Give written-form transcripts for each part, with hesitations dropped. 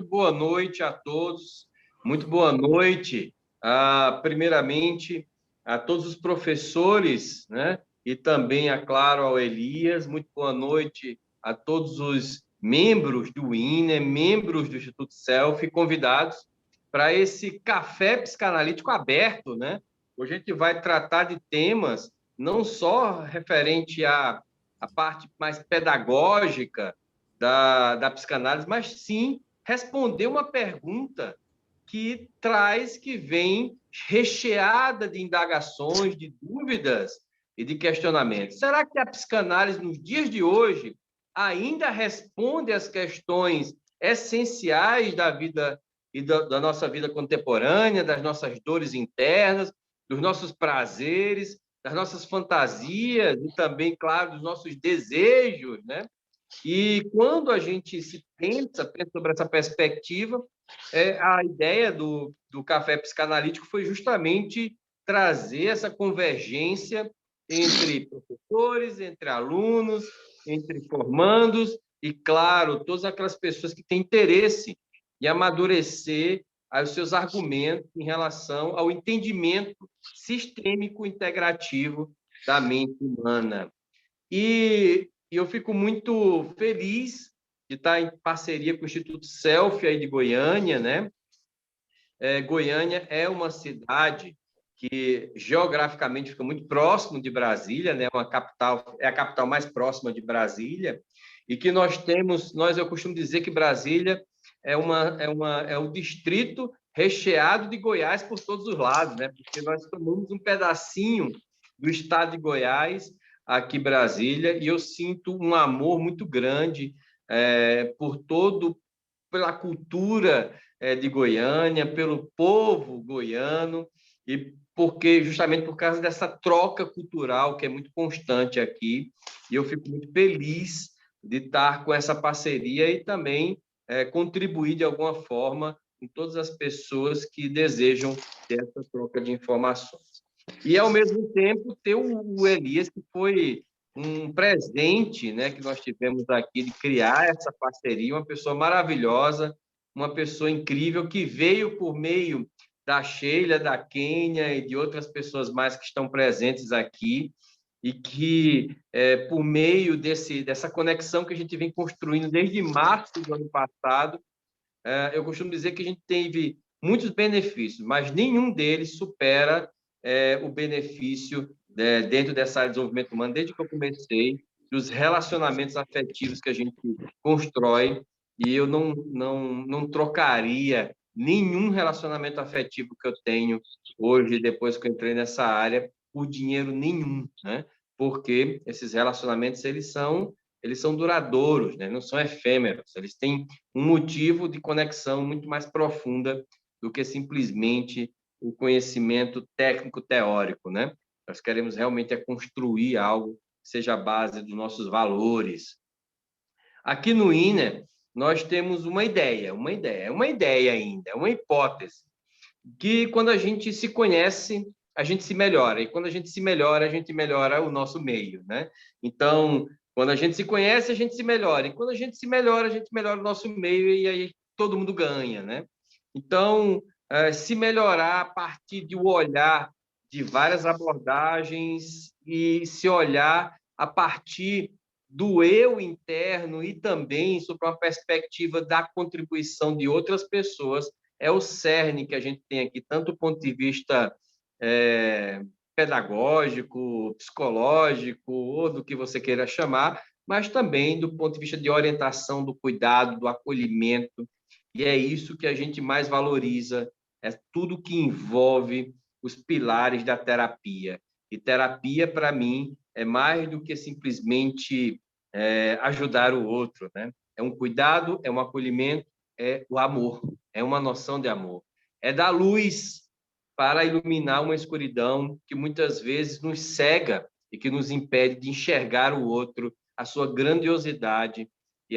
boa noite a todos, muito boa noite, primeiramente, a todos os professores, né? E também, é claro, ao Elias, muito boa noite a todos os membros do INE, membros do Instituto Selfie, convidados para esse café psicanalítico aberto, né? Hoje a gente vai tratar de temas não só referente à parte mais pedagógica da psicanálise, mas sim responder uma pergunta que vem recheada de indagações, de dúvidas e de questionamentos. Será que a psicanálise, nos dias de hoje, ainda responde às questões essenciais da vida e da nossa vida contemporânea, das nossas dores internas, dos nossos prazeres, das nossas fantasias e também, claro, dos nossos desejos, né? E quando a gente pensa sobre essa perspectiva, a ideia do café psicanalítico foi justamente trazer essa convergência entre professores, entre alunos, entre formandos e, claro, todas aquelas pessoas que têm interesse em amadurecer os seus argumentos em relação ao entendimento sistêmico integrativo da mente humana. E eu fico muito feliz de estar em parceria com o Instituto Selfie aí de Goiânia, né? Goiânia é uma cidade que geograficamente fica muito próximo de Brasília, né? É a capital mais próxima de Brasília, e que eu costumo dizer que Brasília é o distrito recheado de Goiás por todos os lados, né? Porque nós tomamos um pedacinho do estado de Goiás aqui Brasília, e eu sinto um amor muito grande pela cultura de Goiânia, pelo povo goiano, e porque justamente por causa dessa troca cultural que é muito constante aqui, e eu fico muito feliz de estar com essa parceria e também contribuir de alguma forma com todas as pessoas que desejam ter essa troca de informações. E, ao mesmo tempo, ter o Elias, que foi um presente, né, que nós tivemos aqui de criar essa parceria, uma pessoa maravilhosa, uma pessoa incrível que veio por meio da Sheila, da Kênia e de outras pessoas mais que estão presentes aqui e que, por meio dessa conexão que a gente vem construindo desde março do ano passado, eu costumo dizer que a gente teve muitos benefícios, mas nenhum deles supera o benefício dentro dessa área de desenvolvimento humano, desde que eu comecei, dos relacionamentos afetivos que a gente constrói, e eu não trocaria nenhum relacionamento afetivo que eu tenho hoje, depois que eu entrei nessa área, por dinheiro nenhum, né? Porque esses relacionamentos, eles são duradouros, né? Não são efêmeros, eles têm um motivo de conexão muito mais profunda do que simplesmente o conhecimento técnico-teórico, né? Nós queremos realmente construir algo que seja a base dos nossos valores. Aqui no INE, nós temos uma ideia ainda, uma hipótese, que quando a gente se conhece, a gente se melhora, e quando a gente se melhora, a gente melhora o nosso meio, né? Então, quando a gente se conhece, a gente se melhora, e quando a gente se melhora, a gente melhora o nosso meio, e aí todo mundo ganha, né? Então, se melhorar a partir de um olhar de várias abordagens e se olhar a partir do eu interno e também sobre uma perspectiva da contribuição de outras pessoas, é o cerne que a gente tem aqui, tanto do ponto de vista pedagógico, psicológico, ou do que você queira chamar, mas também do ponto de vista de orientação, do cuidado, do acolhimento, e é isso que a gente mais valoriza, é tudo que envolve os pilares da terapia. E terapia, para mim, é mais do que simplesmente ajudar o outro, né? É um cuidado, é um acolhimento, é o amor, é uma noção de amor. É dar luz para iluminar uma escuridão que muitas vezes nos cega e que nos impede de enxergar o outro, a sua grandiosidade e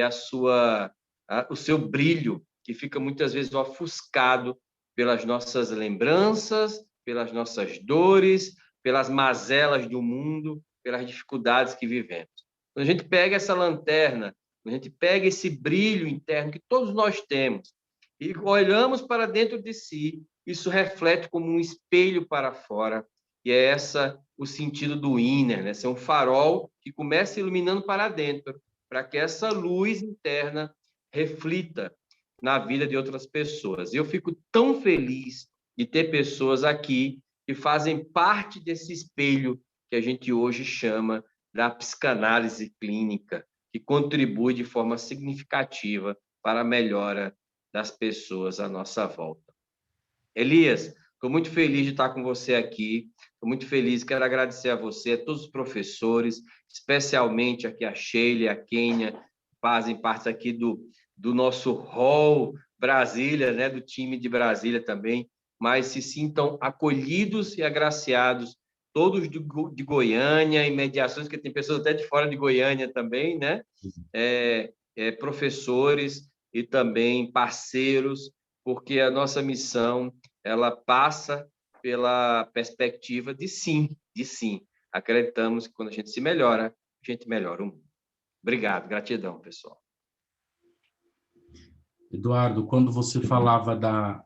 o seu brilho, que fica muitas vezes ofuscado pelas nossas lembranças, pelas nossas dores, pelas mazelas do mundo, pelas dificuldades que vivemos. Quando a gente pega essa lanterna, quando a gente pega esse brilho interno que todos nós temos, e olhamos para dentro de si, isso reflete como um espelho para fora, e é essa o sentido do inner, né? Ser um farol que começa iluminando para dentro, para que essa luz interna reflita na vida de outras pessoas. E eu fico tão feliz de ter pessoas aqui que fazem parte desse espelho que a gente hoje chama da psicanálise clínica, que contribui de forma significativa para a melhora das pessoas à nossa volta. Elias, estou muito feliz de estar com você aqui, estou muito feliz, quero agradecer a você, a todos os professores, especialmente aqui a Sheila, a Kênia, fazem parte aqui do nosso hall Brasília, né, do time de Brasília também, mas se sintam acolhidos e agraciados, todos de Goiânia, em mediações, que tem pessoas até de fora de Goiânia também, né? Professores e também parceiros, porque a nossa missão ela passa pela perspectiva de sim, de sim. Acreditamos que quando a gente se melhora, a gente melhora o mundo. Obrigado, gratidão, pessoal. Eduardo, quando você falava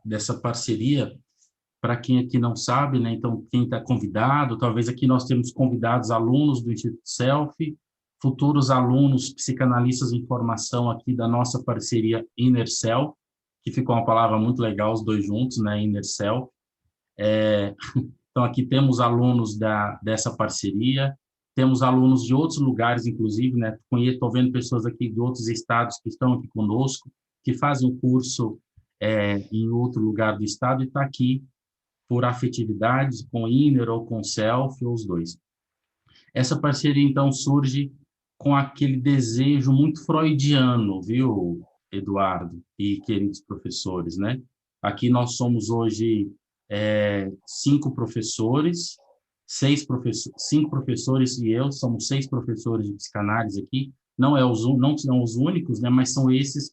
dessa parceria, para quem aqui não sabe, né, então quem está convidado, talvez aqui nós temos convidados alunos do Instituto Self, futuros alunos psicanalistas em formação aqui da nossa parceria Inner Self, que ficou uma palavra muito legal, os dois juntos, né, Inner Self. Então aqui temos alunos dessa parceria, temos alunos de outros lugares, inclusive, né, estou vendo pessoas aqui de outros estados que estão aqui conosco, que fazem o curso em outro lugar do estado e está aqui por afetividade, com inner ou com self, ou os dois. Essa parceria, então, surge com aquele desejo muito freudiano, viu, Eduardo e queridos professores, né? Aqui nós somos hoje 5 professores, 5 professores e eu, somos 6 professores de psicanálise aqui, não são os únicos, né, mas são esses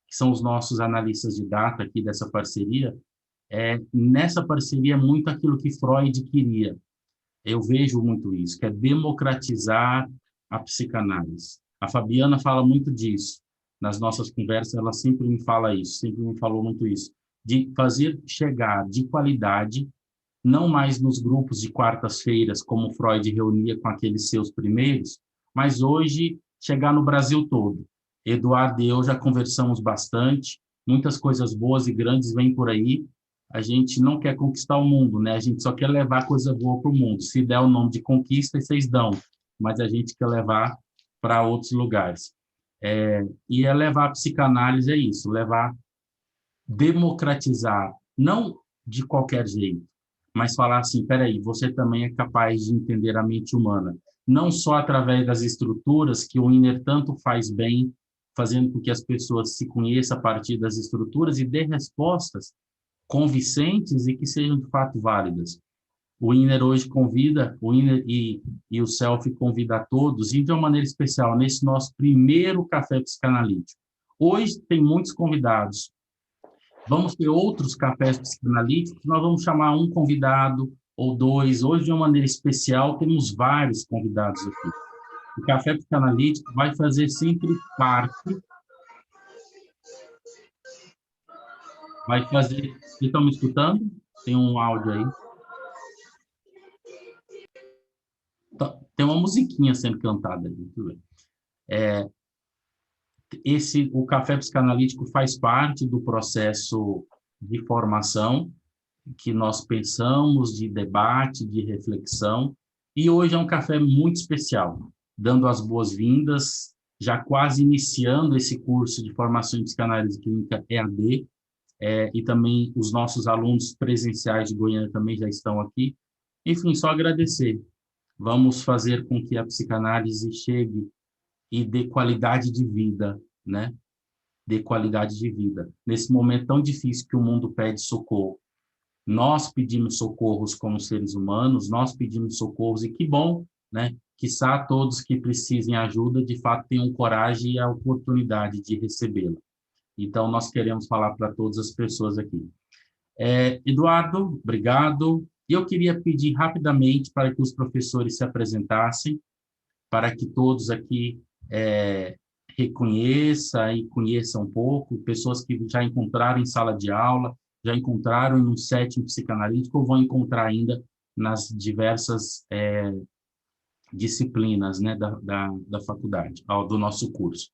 que são os nossos analistas de data aqui dessa parceria. Nessa parceria, muito aquilo que Freud queria. Eu vejo muito isso, que é democratizar a psicanálise. A Fabiana fala muito disso. Nas nossas conversas, ela sempre me fala isso, sempre me falou muito isso, de fazer chegar de qualidade, não mais nos grupos de quartas-feiras, como Freud reunia com aqueles seus primeiros, mas hoje chegar no Brasil todo. Eduardo e eu já conversamos bastante, muitas coisas boas e grandes vêm por aí. A gente não quer conquistar o mundo, né? A gente só quer levar coisa boa para o mundo. Se der o nome de conquista, vocês dão, mas a gente quer levar para outros lugares. E levar a psicanálise é isso, levar, democratizar, não de qualquer jeito, mas falar assim, peraí, você também é capaz de entender a mente humana, não só através das estruturas, que o Inner tanto faz bem, fazendo com que as pessoas se conheçam a partir das estruturas e dê respostas convincentes e que sejam de fato válidas. O Inner hoje convida, o Inner e o Self convida a todos, e de uma maneira especial, nesse nosso primeiro café psicanalítico. Hoje tem muitos convidados. Vamos ter outros cafés psicanalíticos, nós vamos chamar um convidado ou dois. Hoje, de uma maneira especial, temos vários convidados aqui. O café psicanalítico vai fazer sempre parte. Vai fazer. Vocês estão me escutando? Tem um áudio aí. Tem uma musiquinha sendo cantada ali. Muito bem. O café psicanalítico faz parte do processo de formação que nós pensamos, de debate, de reflexão. E hoje é um café muito especial, dando as boas-vindas, já quase iniciando esse curso de formação em psicanálise clínica EAD, e também os nossos alunos presenciais de Goiânia também já estão aqui. Enfim, só agradecer. Vamos fazer com que a psicanálise chegue e dê qualidade de vida, né? Dê qualidade de vida. Nesse momento tão difícil que o mundo pede socorro, nós pedimos socorros como seres humanos, nós pedimos socorros, e que bom, né? Quiçá todos que precisem ajuda, de fato, tenham coragem e a oportunidade de recebê-la. Então, nós queremos falar para todas as pessoas aqui. Eduardo, obrigado. E eu queria pedir rapidamente para que os professores se apresentassem, para que todos aqui reconheça e conheça um pouco, pessoas que já encontraram em sala de aula, já encontraram em um setting psicanalítico ou vão encontrar ainda nas diversas disciplinas, né, da faculdade, do nosso curso.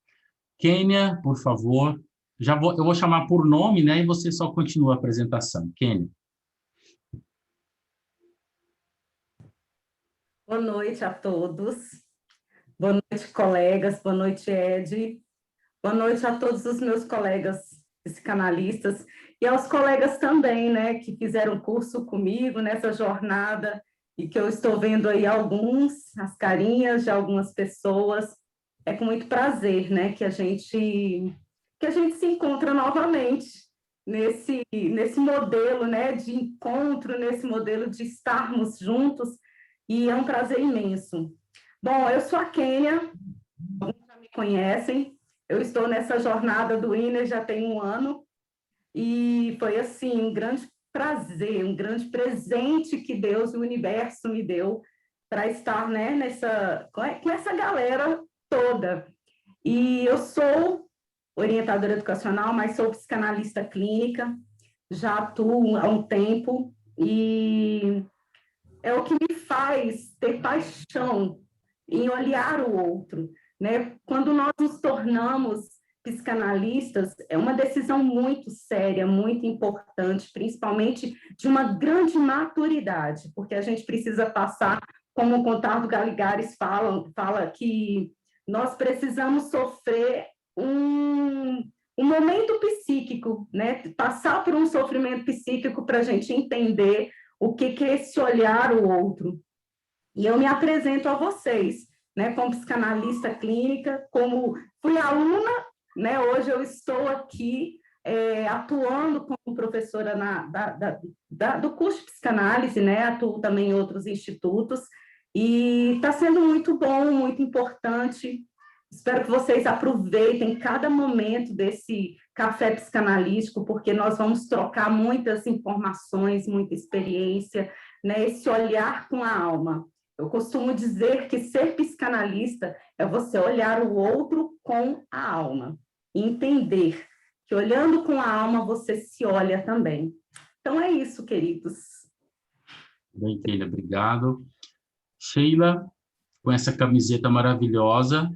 Kênia, por favor, eu vou chamar por nome, né, e você só continua a apresentação. Kênia. Boa noite a todos. Boa noite, colegas. Boa noite, Ed. Boa noite a todos os meus colegas psicanalistas e aos colegas também, né, que fizeram curso comigo nessa jornada e que eu estou vendo aí as carinhas de algumas pessoas. É com muito prazer, né, que a gente se encontra novamente nesse modelo, né, de encontro, nesse modelo de estarmos juntos, e é um prazer imenso. Bom, eu sou a Kênia, alguns já me conhecem, eu estou nessa jornada do INER já tem 1 ano, e foi, assim, um grande prazer, um grande presente que Deus e o universo me deu para estar, né, com essa galera toda. E eu sou orientadora educacional, mas sou psicanalista clínica, já atuo há um tempo, e é o que me faz ter paixão em olhar o outro, né? Quando nós nos tornamos psicanalistas, é uma decisão muito séria, muito importante, principalmente de uma grande maturidade, porque a gente precisa passar, como o Contardo Galigares fala que nós precisamos sofrer um momento psíquico, né? Passar por um sofrimento psíquico para a gente entender o que é esse olhar o outro. E eu me apresento a vocês, né, como psicanalista clínica, como fui aluna, né, hoje eu estou aqui atuando como professora do curso de psicanálise, né, atuo também em outros institutos, e está sendo muito bom, muito importante. Espero que vocês aproveitem cada momento desse café psicanalítico, porque nós vamos trocar muitas informações, muita experiência, né, esse olhar com a alma. Eu costumo dizer que ser psicanalista é você olhar o outro com a alma, e entender que olhando com a alma você se olha também. Então é isso, queridos. Bem, Kênia, obrigado. Sheila, com essa camiseta maravilhosa.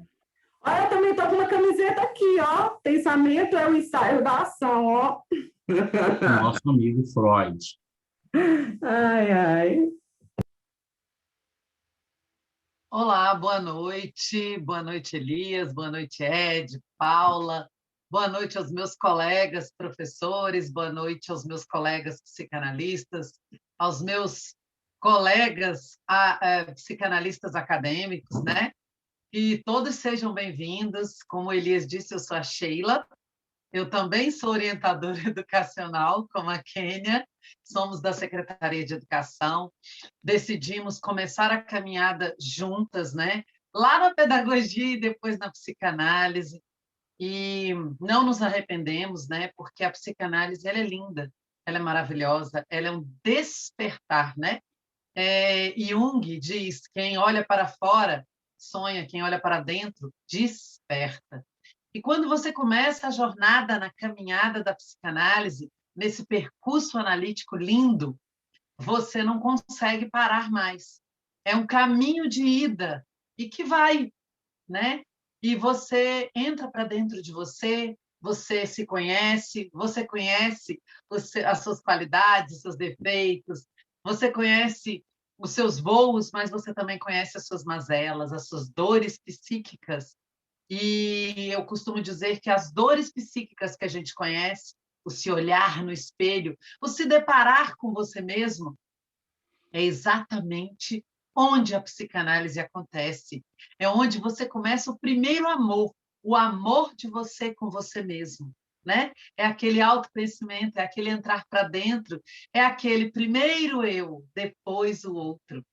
Olha, eu também estou com uma camiseta aqui, ó. Pensamento é o ensaio da ação, ó. Nosso amigo Freud. Ai, ai. Olá, boa noite Elias, boa noite Ed, Paula, boa noite aos meus colegas professores, boa noite aos meus colegas psicanalistas, aos meus colegas psicanalistas acadêmicos, né? E todos sejam bem-vindos. Como Elias disse, eu sou a Sheila, eu também sou orientadora educacional, como a Kênia, somos da Secretaria de Educação, decidimos começar a caminhada juntas, né? Lá na pedagogia e depois na psicanálise, e não nos arrependemos, né? Porque a psicanálise ela é linda, ela é maravilhosa, ela é um despertar, né? Jung diz, quem olha para fora sonha, quem olha para dentro desperta. E quando você começa a jornada na caminhada da psicanálise, nesse percurso analítico lindo, você não consegue parar mais. É um caminho de ida e que vai, né? E você entra para dentro de você, você se conhece, você conhece as suas qualidades, os seus defeitos, você conhece os seus voos, mas você também conhece as suas mazelas, as suas dores psíquicas. E eu costumo dizer que as dores psíquicas que a gente conhece, o se olhar no espelho, o se deparar com você mesmo, é exatamente onde a psicanálise acontece. É onde você começa o primeiro amor, o amor de você com você mesmo, né? É aquele autoconhecimento, é aquele entrar para dentro, é aquele primeiro eu, depois o outro.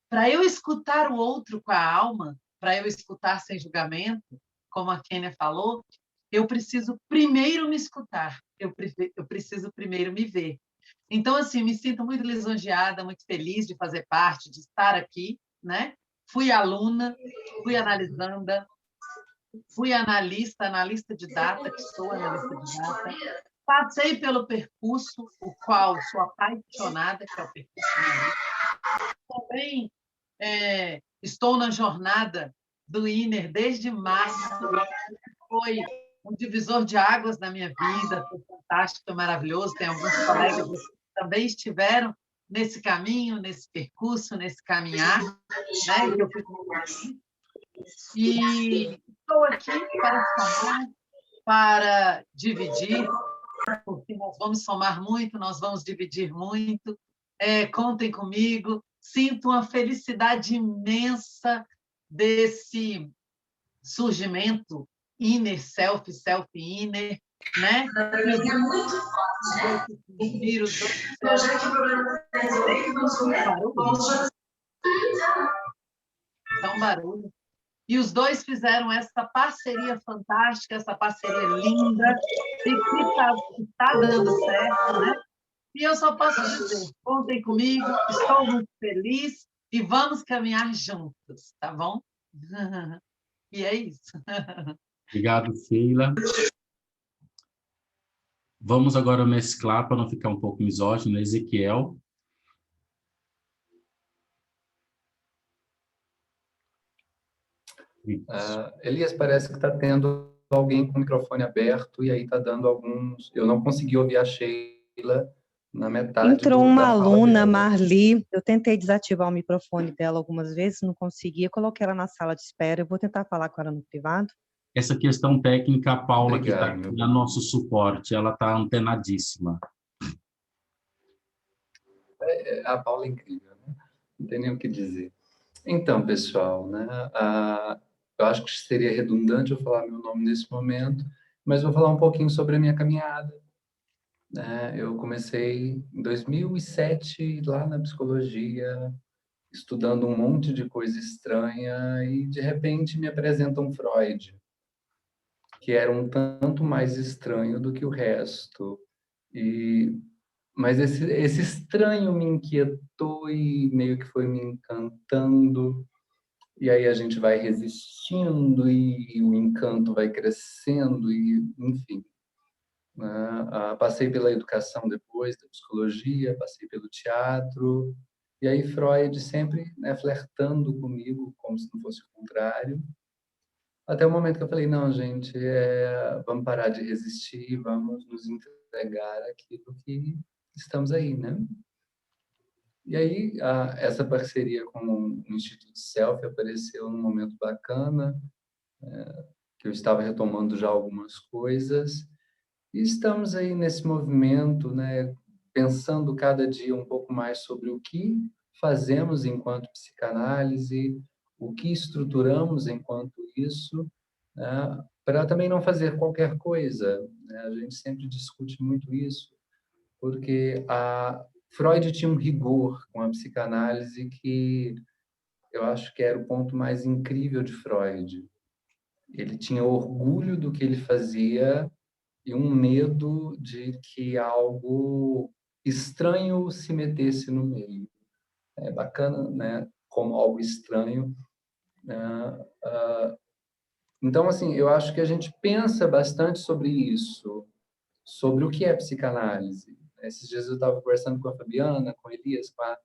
Para eu escutar o outro com a alma, para eu escutar sem julgamento, como a Kênia falou, eu preciso primeiro me escutar, eu preciso primeiro me ver. Então, assim, me sinto muito lisonjeada, muito feliz de fazer parte, de estar aqui, né? Fui aluna, fui analisanda, fui analista de data, que sou analista de data. Passei pelo percurso, o qual sou apaixonada, que é o percurso analista. Também estou na jornada do INER desde março. Foi um divisor de águas na minha vida, foi fantástico, foi maravilhoso. Tem alguns colegas que também estiveram nesse caminho, nesse percurso, nesse caminhar, né? Que eu fico muito feliz. E estou aqui para somar, para dividir, porque nós vamos somar muito, nós vamos dividir muito. Contem comigo. Sinto uma felicidade imensa desse surgimento inner self, self inner, né? É muito forte, né? Já que o problema é resolvido, vamos comer. Dá um barulho. E os dois fizeram essa parceria fantástica, essa parceria linda, e que está dando certo, né? E eu só posso dizer, contem comigo, estou muito feliz e vamos caminhar juntos, tá bom? E é isso. Obrigado, Sheila. Vamos agora mesclar, para não ficar um pouco misógino, Ezequiel. Elias, parece que está tendo alguém com o microfone aberto e aí está dando alguns... Eu não consegui ouvir a Sheila na metade Entrou uma aluna, dela. Marli, eu tentei desativar o microfone dela algumas vezes, não consegui, coloquei ela na sala de espera, eu vou tentar falar com ela no privado. Essa questão técnica, a Paula, Obrigado, que está aqui no nosso suporte, ela está antenadíssima. A Paula é incrível, né? Não tem nem o que dizer. Então, pessoal, né, eu acho que seria redundante eu falar meu nome nesse momento, mas vou falar um pouquinho sobre a minha caminhada. Eu comecei em 2007, lá na psicologia, estudando um monte de coisa estranha, e de repente me apresentam Freud, que era um tanto mais estranho do que o resto. Mas esse estranho me inquietou e meio que foi me encantando. E aí a gente vai resistindo e o encanto vai crescendo, e enfim. Passei pela educação depois, da psicologia, passei pelo teatro. E aí Freud sempre, né, flertando comigo, como se não fosse o contrário. Até o momento que eu falei, não, gente, vamos parar de resistir, vamos nos entregar aquilo que estamos aí, né? E aí, essa parceria com o Instituto Self apareceu num momento bacana, que eu estava retomando já algumas coisas, e estamos aí nesse movimento, né, pensando cada dia um pouco mais sobre o que fazemos enquanto psicanálise, o que estruturamos enquanto isso, né, para também não fazer qualquer coisa, né? A gente sempre discute muito isso, porque Freud tinha um rigor com a psicanálise que eu acho que era o ponto mais incrível de Freud. Ele tinha orgulho do que ele fazia e um medo de que algo estranho se metesse no meio. É bacana, né? Como algo estranho. Então, assim, eu acho que a gente pensa bastante sobre isso, sobre o que é psicanálise. Esses dias eu estava conversando com a Fabiana, com a Elias, com a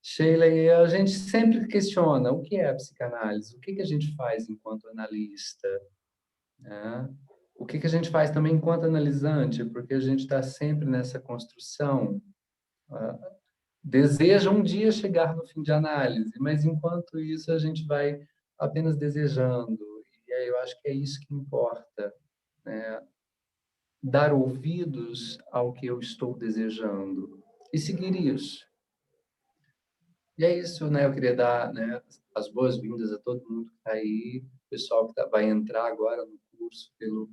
Sheila, e a gente sempre questiona o que é a psicanálise, o que a gente faz enquanto analista, né? O que a gente faz também enquanto analisante, porque a gente está sempre nessa construção, deseja um dia chegar no fim de análise, mas enquanto isso a gente vai apenas desejando, e aí eu acho que é isso que importa, né? Dar ouvidos ao que eu estou desejando e seguir isso. E é isso, né? Eu queria dar, né, as boas-vindas a todo mundo que está aí, o pessoal que vai entrar agora no curso pelo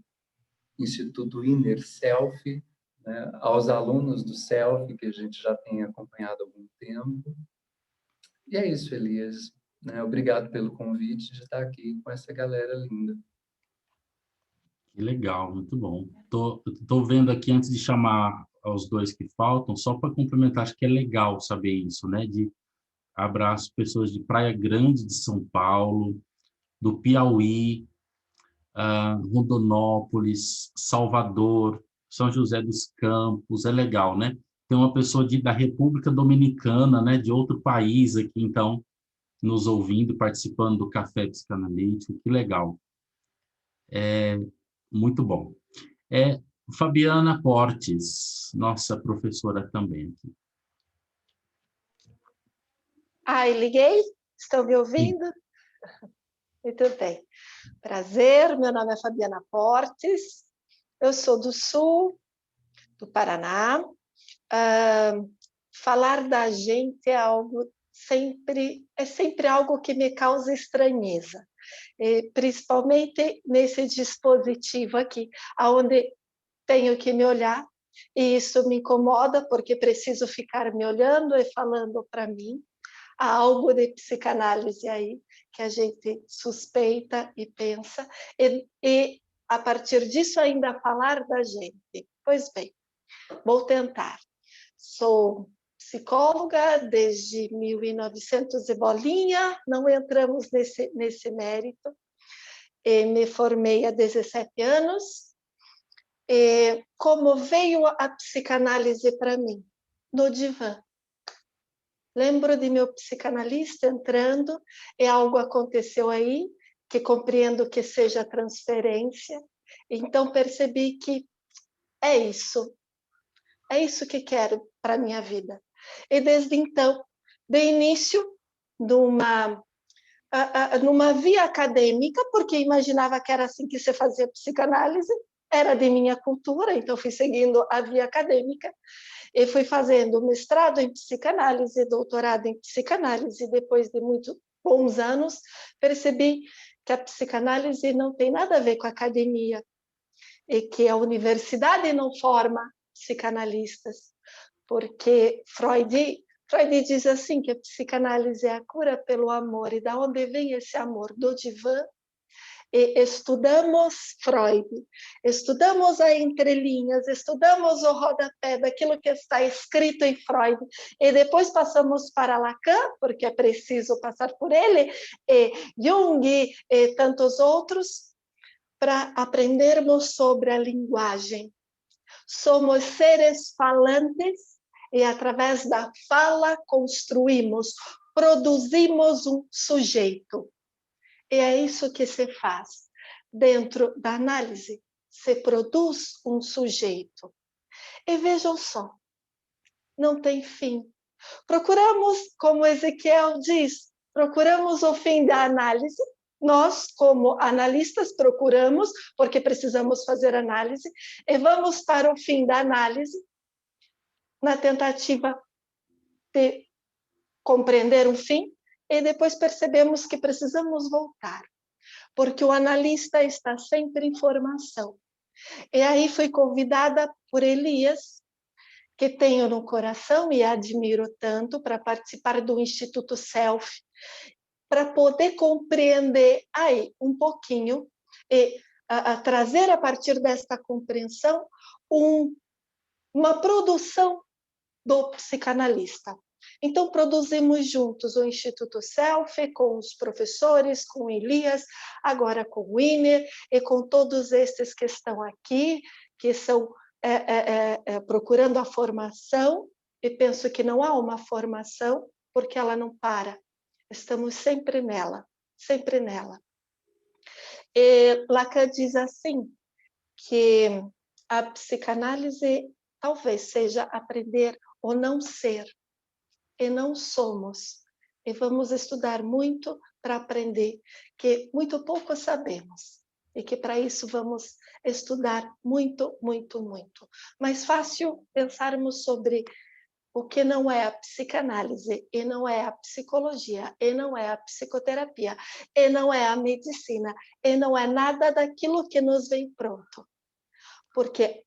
Instituto Inner Self, né, aos alunos do Self, que a gente já tem acompanhado há algum tempo. E é isso, Elias. Né? Obrigado pelo convite de estar aqui com essa galera linda. Que legal, muito bom. Tô vendo aqui, antes de chamar aos dois que faltam, só para complementar, acho que é legal saber isso, né? De abraço pessoas de Praia Grande de São Paulo, do Piauí, Rondonópolis, Salvador, São José dos Campos, é legal, né? Tem uma pessoa da República Dominicana, né, de outro país aqui, então, nos ouvindo, participando do Café Psicanalítico, que legal. Muito bom. Fabiana Portes, nossa professora também aqui. Liguei? Estão me Sim. ouvindo? Muito bem. Prazer, meu nome é Fabiana Portes, eu sou do Sul, do Paraná. Falar da gente é sempre algo que me causa estranheza, principalmente nesse dispositivo aqui, onde tenho que me olhar, e isso me incomoda, porque preciso ficar me olhando e falando para mim. Há algo de psicanálise aí que a gente suspeita e pensa, e a partir disso ainda falar da gente. Pois bem, vou tentar. Sou psicóloga desde 1900 e bolinha, não entramos nesse mérito. Me formei há 17 anos. Como veio a psicanálise para mim? No divã. Lembro de meu psicanalista entrando, e algo aconteceu aí, que compreendo que seja transferência. Então percebi que é isso que quero para a minha vida. E desde então, dei início numa via acadêmica, porque imaginava que era assim que se fazia psicanálise, era de minha cultura, então fui seguindo a via acadêmica, e fui fazendo mestrado em psicanálise, doutorado em psicanálise. Depois de muitos bons anos, percebi que a psicanálise não tem nada a ver com a academia, e que a universidade não forma psicanalistas, porque Freud diz assim, que a psicanálise é a cura pelo amor. E da onde vem esse amor? Do divã. E estudamos Freud, estudamos as entrelinhas, estudamos o rodapé daquilo que está escrito em Freud, e depois passamos para Lacan, porque é preciso passar por ele, e Jung e tantos outros, para aprendermos sobre a linguagem. Somos seres falantes, e através da fala construímos, produzimos um sujeito. E é isso que se faz. Dentro da análise, se produz um sujeito. E vejam só, não tem fim. Procuramos, como Ezequiel diz, procuramos o fim da análise. Nós, como analistas, procuramos, porque precisamos fazer análise, e vamos para o fim da análise, na tentativa de compreender um fim, e depois percebemos que precisamos voltar, porque o analista está sempre em formação. E aí fui convidada por Elias, que tenho no coração e admiro tanto, para participar do Instituto Self, para poder compreender aí um pouquinho e trazer a partir desta compreensão uma produção do psicanalista. Então, produzimos juntos o Instituto Self, com os professores, com Elias, agora com o Winer, e com todos esses que estão aqui, que estão procurando a formação, e penso que não há uma formação, porque ela não para. Estamos sempre nela, sempre nela. E Lacan diz assim, que a psicanálise talvez seja aprender ou não ser, e não somos. E vamos estudar muito para aprender que muito pouco sabemos, e que para isso vamos estudar muito, muito, muito. Mais fácil pensarmos sobre o que não é a psicanálise, e não é a psicologia, e não é a psicoterapia, e não é a medicina, e não é nada daquilo que nos vem pronto. Porque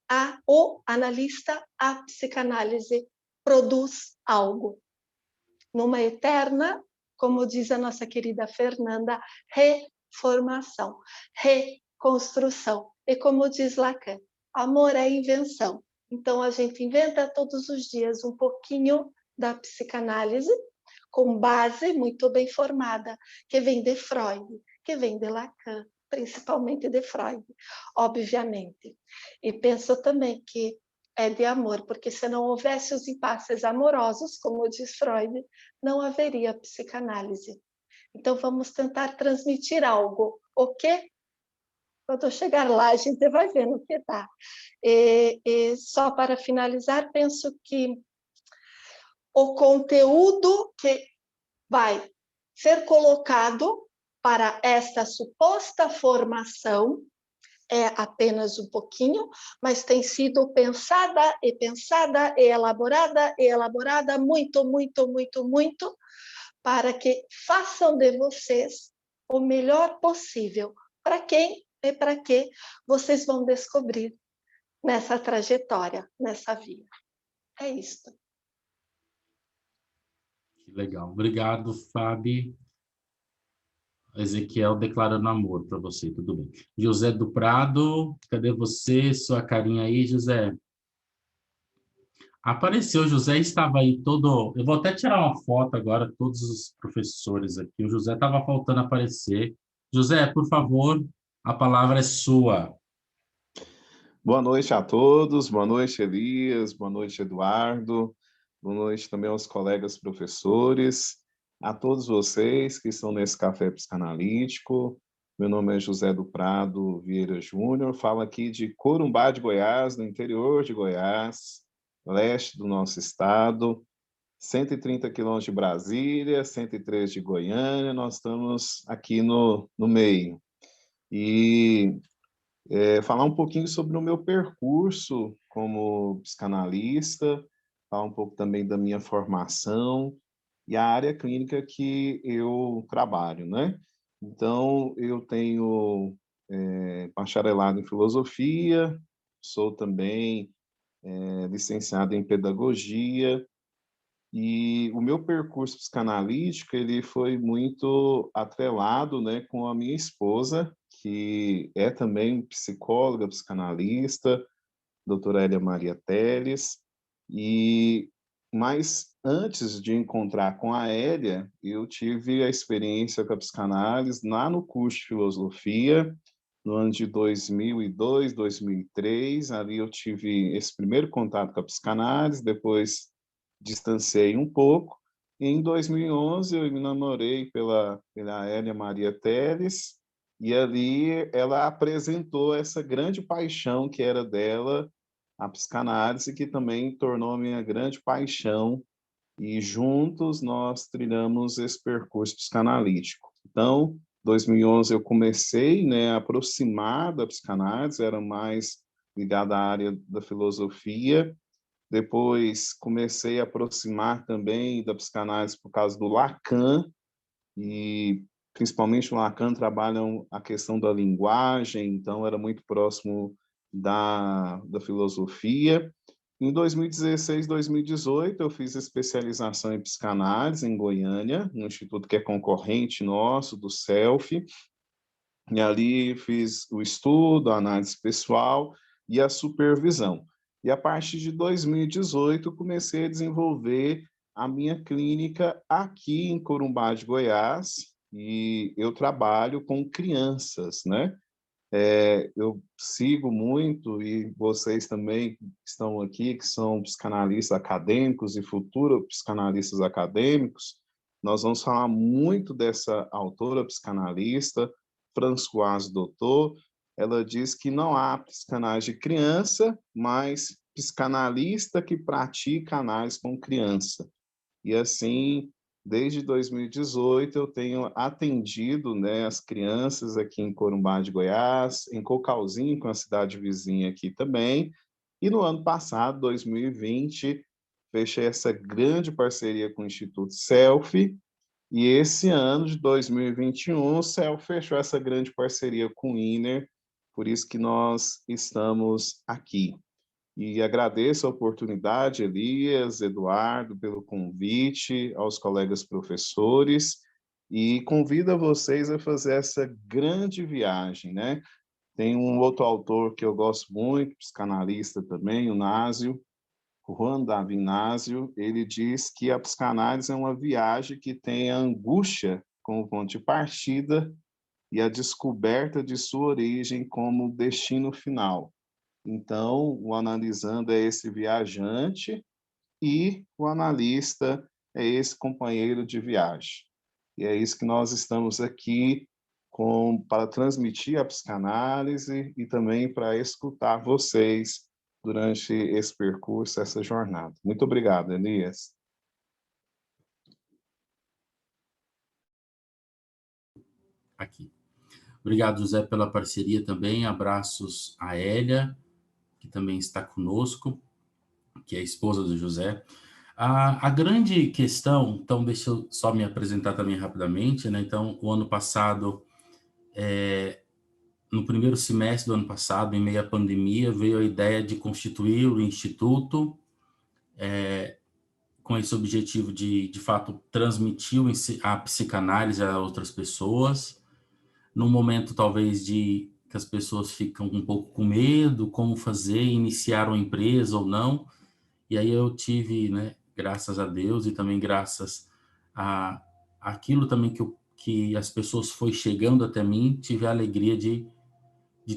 o analista, a psicanálise, produz algo. Numa eterna, como diz a nossa querida Fernanda, reformação, reconstrução. E como diz Lacan, amor é invenção. Então, a gente inventa todos os dias um pouquinho da psicanálise, com base muito bem formada, que vem de Freud, que vem de Lacan, principalmente de Freud, obviamente. E penso também que é de amor, porque se não houvesse os impasses amorosos, como diz Freud, não haveria psicanálise. Então, vamos tentar transmitir algo. O quê? Quando eu chegar lá, a gente vai ver no que dá. E só para finalizar, penso que o conteúdo que vai ser colocado para esta suposta formação é apenas um pouquinho, mas tem sido pensada e elaborada muito, muito, muito, muito, para que façam de vocês o melhor possível. Para quem e para que vocês vão descobrir nessa trajetória, nessa via. É isso. Que legal. Obrigado, Fábio. Ezequiel declarando amor para você, tudo bem. José do Prado, cadê você? Sua carinha aí, José. Apareceu, José estava aí todo... Eu vou até tirar uma foto agora, todos os professores aqui. O José estava faltando aparecer. José, por favor, a palavra é sua. Boa noite a todos, boa noite, Elias, boa noite, Eduardo, boa noite também aos colegas professores, a todos vocês que estão nesse café psicanalítico. Meu nome é José do Prado Vieira Júnior, falo aqui de Corumbá de Goiás, no interior de Goiás, leste do nosso estado, 130 quilômetros de Brasília, 103 de Goiânia, nós estamos aqui no meio. E falar um pouquinho sobre o meu percurso como psicanalista, falar um pouco também da minha formação e a área clínica que eu trabalho, né? Então, eu tenho bacharelado em filosofia, sou também licenciado em pedagogia, e o meu percurso psicanalítico ele foi muito atrelado, né, com a minha esposa, que é também psicóloga, psicanalista, doutora Elia Maria Teles. Mas antes de encontrar com a Elia, eu tive a experiência com a psicanálise lá no curso de filosofia, no ano de 2002, 2003. Ali eu tive esse primeiro contato com a psicanálise, depois distanciei um pouco. E em 2011 eu me namorei pela Elia Maria Teles, e ali ela apresentou essa grande paixão que era dela, a psicanálise, que também tornou minha grande paixão, e juntos nós trilhamos esse percurso psicanalítico. Então, 2011 eu comecei, né, a aproximar da psicanálise, era mais ligada à área da filosofia. Depois comecei a aproximar também da psicanálise por causa do Lacan, e principalmente o Lacan trabalha a questão da linguagem, então era muito próximo da filosofia. Em 2016, 2018, eu fiz especialização em psicanálise em Goiânia, no instituto que é concorrente nosso, do CELF, e ali fiz o estudo, a análise pessoal e a supervisão. E a partir de 2018, comecei a desenvolver a minha clínica aqui em Corumbá de Goiás, e eu trabalho com crianças, né? Eu sigo muito, e vocês também estão aqui, que são psicanalistas acadêmicos e futuros psicanalistas acadêmicos, nós vamos falar muito dessa autora psicanalista, Françoise Doutor. Ela diz que não há psicanálise de criança, mas psicanalista que pratica análise com criança. E assim, desde 2018, eu tenho atendido, né, as crianças aqui em Corumbá de Goiás, em Cocalzinho, com a cidade vizinha aqui também. E no ano passado, 2020, fechei essa grande parceria com o Instituto CELF. E esse ano de 2021, o CELF fechou essa grande parceria com o INER, por isso que nós estamos aqui. E agradeço a oportunidade, Elias, Eduardo, pelo convite, aos colegas professores, e convido vocês a fazer essa grande viagem, né? Tem um outro autor que eu gosto muito, psicanalista também, o Násio, o Juan Davi Násio. Ele diz que a psicanálise é uma viagem que tem a angústia como ponto de partida e a descoberta de sua origem como destino final. Então, o analisando é esse viajante e o analista é esse companheiro de viagem. E é isso que nós estamos aqui para transmitir a psicanálise e também para escutar vocês durante esse percurso, essa jornada. Muito obrigado, Elias. Aqui. Obrigado, José, pela parceria também. Abraços a Hélia, que também está conosco, que é a esposa do José. A grande questão, então, deixa eu só me apresentar também rapidamente, né? Então, o ano passado, no primeiro semestre do ano passado, em meio à pandemia, veio a ideia de constituir o Instituto, com esse objetivo de fato, transmitir a psicanálise a outras pessoas, num momento, talvez, que as pessoas ficam um pouco com medo, como fazer, iniciar uma empresa ou não. E aí eu tive, né, graças a Deus e também graças a aquilo também que as pessoas foi chegando até mim, tive a alegria de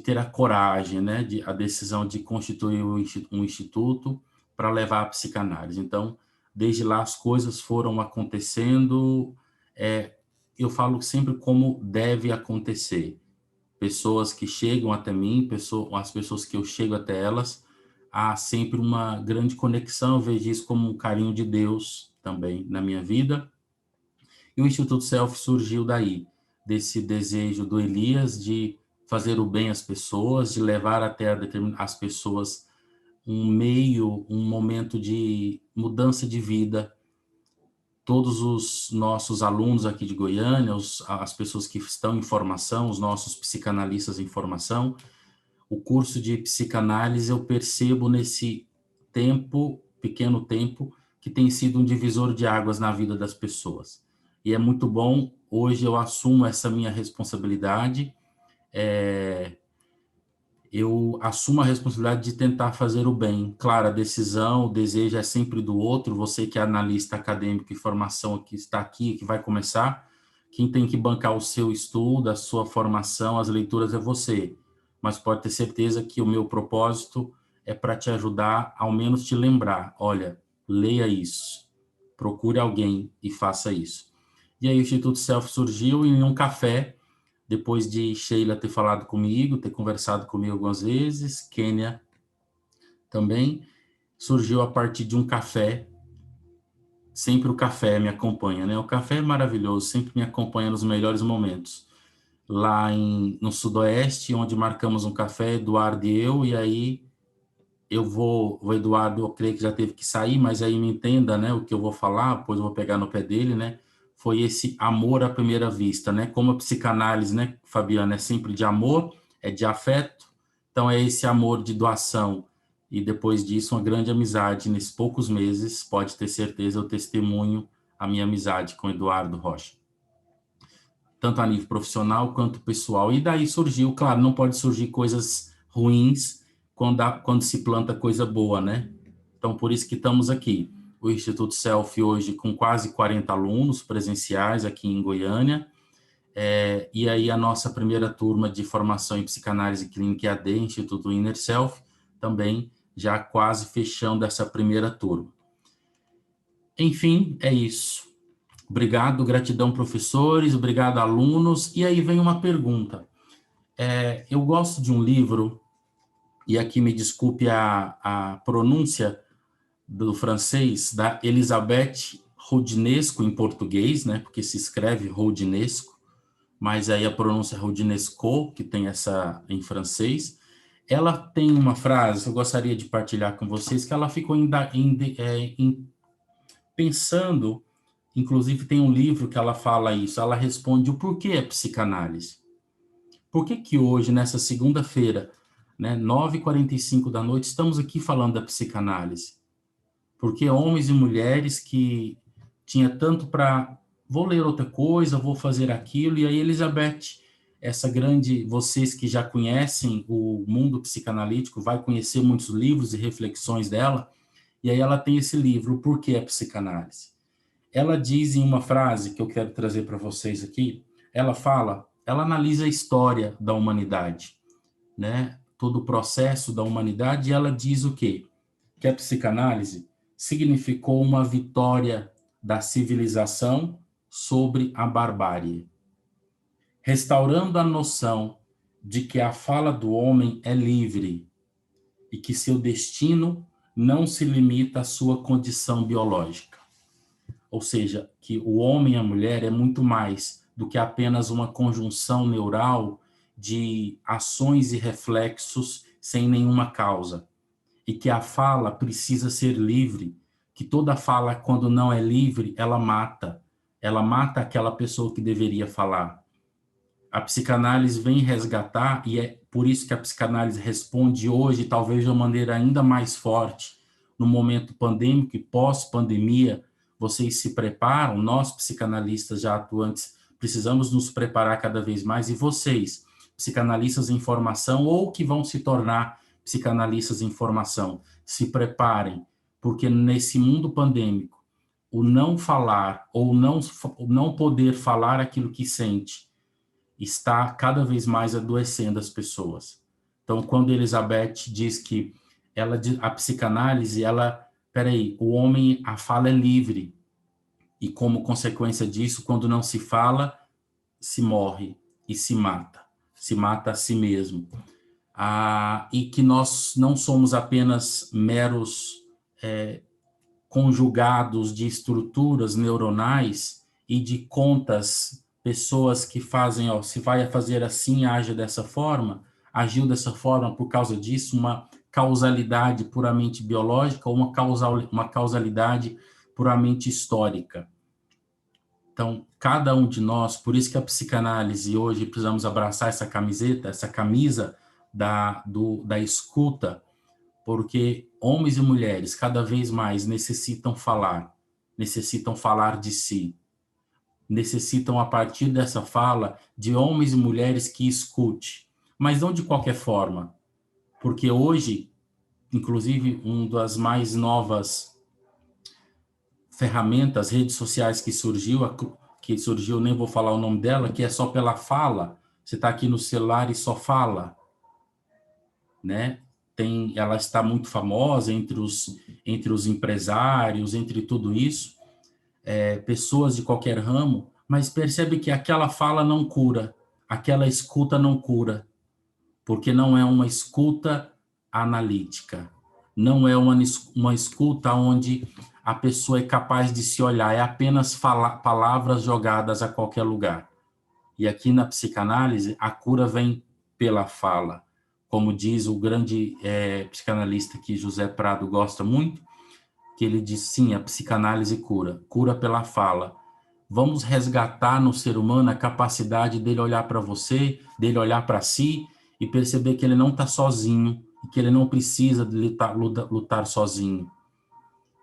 ter a coragem, né, a decisão de constituir um instituto para levar a psicanálise. Então, desde lá as coisas foram acontecendo, eu falo sempre como deve acontecer. Pessoas que chegam até mim, as pessoas que eu chego até elas, há sempre uma grande conexão, eu vejo isso como um carinho de Deus também na minha vida. E o Instituto Self surgiu daí, desse desejo do Elias de fazer o bem às pessoas, de levar até as pessoas um momento de mudança de vida. Todos os nossos alunos aqui de Goiânia, as pessoas que estão em formação, os nossos psicanalistas em formação, o curso de psicanálise eu percebo nesse pequeno tempo, que tem sido um divisor de águas na vida das pessoas. E é muito bom, hoje eu assumo essa minha responsabilidade, eu assumo a responsabilidade de tentar fazer o bem. Claro, a decisão, o desejo é sempre do outro, você que é analista acadêmico e formação que está aqui, que vai começar, quem tem que bancar o seu estudo, a sua formação, as leituras é você. Mas pode ter certeza que o meu propósito é para te ajudar, ao menos te lembrar, olha, leia isso, procure alguém e faça isso. E aí o Instituto Self surgiu em um café, depois de Sheila ter falado comigo, ter conversado comigo algumas vezes, Kênia também, surgiu a partir de um café. Sempre o café me acompanha, né? O café é maravilhoso, sempre me acompanha nos melhores momentos. Lá no Sudoeste, onde marcamos um café, Eduardo e eu, e aí o Eduardo, eu creio que já teve que sair, mas aí me entenda, né, o que eu vou falar, depois eu vou pegar no pé dele, né? Foi esse amor à primeira vista, né? Como a psicanálise, né, Fabiana, é sempre de amor, é de afeto, então é esse amor de doação, e depois disso uma grande amizade, nesses poucos meses, pode ter certeza, eu testemunho a minha amizade com Eduardo Rocha, tanto a nível profissional quanto pessoal, e daí surgiu, claro, não pode surgir coisas ruins quando se planta coisa boa, né? Então, por isso que estamos aqui. O Instituto Self hoje com quase 40 alunos presenciais aqui em Goiânia, e aí a nossa primeira turma de formação em psicanálise clínica EAD, Instituto Inner Self, também já quase fechando essa primeira turma. Enfim, é isso. Obrigado, gratidão, professores, obrigado, alunos. E aí vem uma pergunta. Eu gosto de um livro, e aqui me desculpe a pronúncia do francês, da Elisabeth Roudinesco, em português, né, porque se escreve Roudinesco, mas aí a pronúncia é Roudinesco, que tem essa em francês. Ela tem uma frase que eu gostaria de partilhar com vocês, que ela ficou pensando, inclusive tem um livro que ela fala isso, ela responde o porquê é psicanálise. Por que hoje, nessa segunda-feira, né, 9h45 da noite, estamos aqui falando da psicanálise? Porque homens e mulheres que tinha tanto para, vou ler outra coisa, vou fazer aquilo, e aí Elizabeth, essa grande, vocês que já conhecem o mundo psicanalítico, vai conhecer muitos livros e reflexões dela, e aí ela tem esse livro, O Porquê é Psicanálise. Ela diz em uma frase que eu quero trazer para vocês aqui, ela fala, ela analisa a história da humanidade, né? Todo o processo da humanidade, e ela diz o quê? Que a psicanálise significou uma vitória da civilização sobre a barbárie, restaurando a noção de que a fala do homem é livre e que seu destino não se limita à sua condição biológica. Ou seja, que o homem e a mulher é muito mais do que apenas uma conjunção neural de ações e reflexos sem nenhuma causa. E que a fala precisa ser livre, que toda fala, quando não é livre, ela mata. Ela mata aquela pessoa que deveria falar. A psicanálise vem resgatar, e é por isso que a psicanálise responde hoje, talvez de uma maneira ainda mais forte, no momento pandêmico e pós-pandemia. Vocês se preparam, nós psicanalistas já atuantes precisamos nos preparar cada vez mais, e vocês, psicanalistas em formação ou que vão se tornar psicanalistas em formação, se preparem, porque nesse mundo pandêmico, o não falar ou não poder falar aquilo que sente está cada vez mais adoecendo as pessoas. Então, quando Elizabeth diz que a psicanálise, o homem, a fala é livre, e como consequência disso, quando não se fala, se morre e se mata a si mesmo. E que nós não somos apenas meros conjugados de estruturas neuronais e de contas, pessoas que fazem, se vai fazer assim, age dessa forma, agiu dessa forma por causa disso, uma causalidade puramente biológica ou uma causalidade puramente histórica. Então, cada um de nós, por isso que a psicanálise, hoje precisamos abraçar essa camisa da escuta, porque homens e mulheres cada vez mais necessitam falar de si, necessitam, a partir dessa fala, de homens e mulheres que escute, mas não de qualquer forma, porque hoje, inclusive, uma das mais novas ferramentas, redes sociais que surgiu, nem vou falar o nome dela, que é só pela fala. Você está aqui no celular e só fala, né? Ela está muito famosa entre os empresários, entre tudo isso, pessoas de qualquer ramo, mas percebe que aquela fala não cura, aquela escuta não cura, porque não é uma escuta analítica, não é uma escuta onde a pessoa é capaz de se olhar, é apenas palavras jogadas a qualquer lugar. E aqui na psicanálise, a cura vem pela fala. Como diz o grande psicanalista que José Prado gosta muito, que ele diz, sim, a psicanálise cura pela fala. Vamos resgatar no ser humano a capacidade dele olhar para você, dele olhar para si e perceber que ele não está sozinho, e que ele não precisa de lutar sozinho.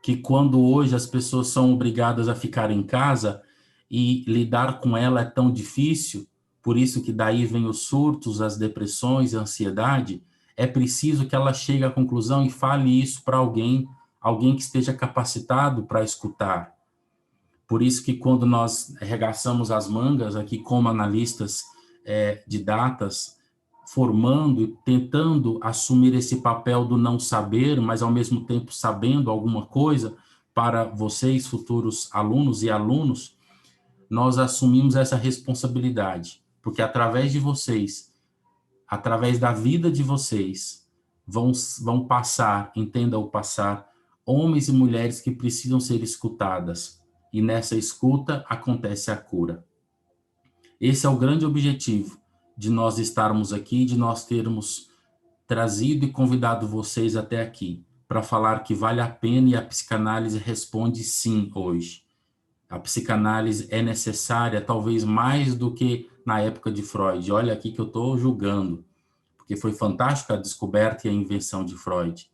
Que quando hoje as pessoas são obrigadas a ficar em casa e lidar com ela é tão difícil, por isso que daí vem os surtos, as depressões, a ansiedade, é preciso que ela chegue à conclusão e fale isso para alguém que esteja capacitado para escutar. Por isso que quando nós arregaçamos as mangas aqui como analistas de datas, formando e tentando assumir esse papel do não saber, mas ao mesmo tempo sabendo alguma coisa para vocês, futuros alunos e alunos, nós assumimos essa responsabilidade, porque através de vocês, através da vida de vocês, vão passar, entenda o passar, homens e mulheres que precisam ser escutadas, e nessa escuta acontece a cura. Esse é o grande objetivo de nós estarmos aqui, de nós termos trazido e convidado vocês até aqui, para falar que vale a pena, e a psicanálise responde sim hoje. A psicanálise é necessária, talvez mais do que na época de Freud. Olha aqui que eu estou julgando, porque foi fantástica a descoberta e a invenção de Freud.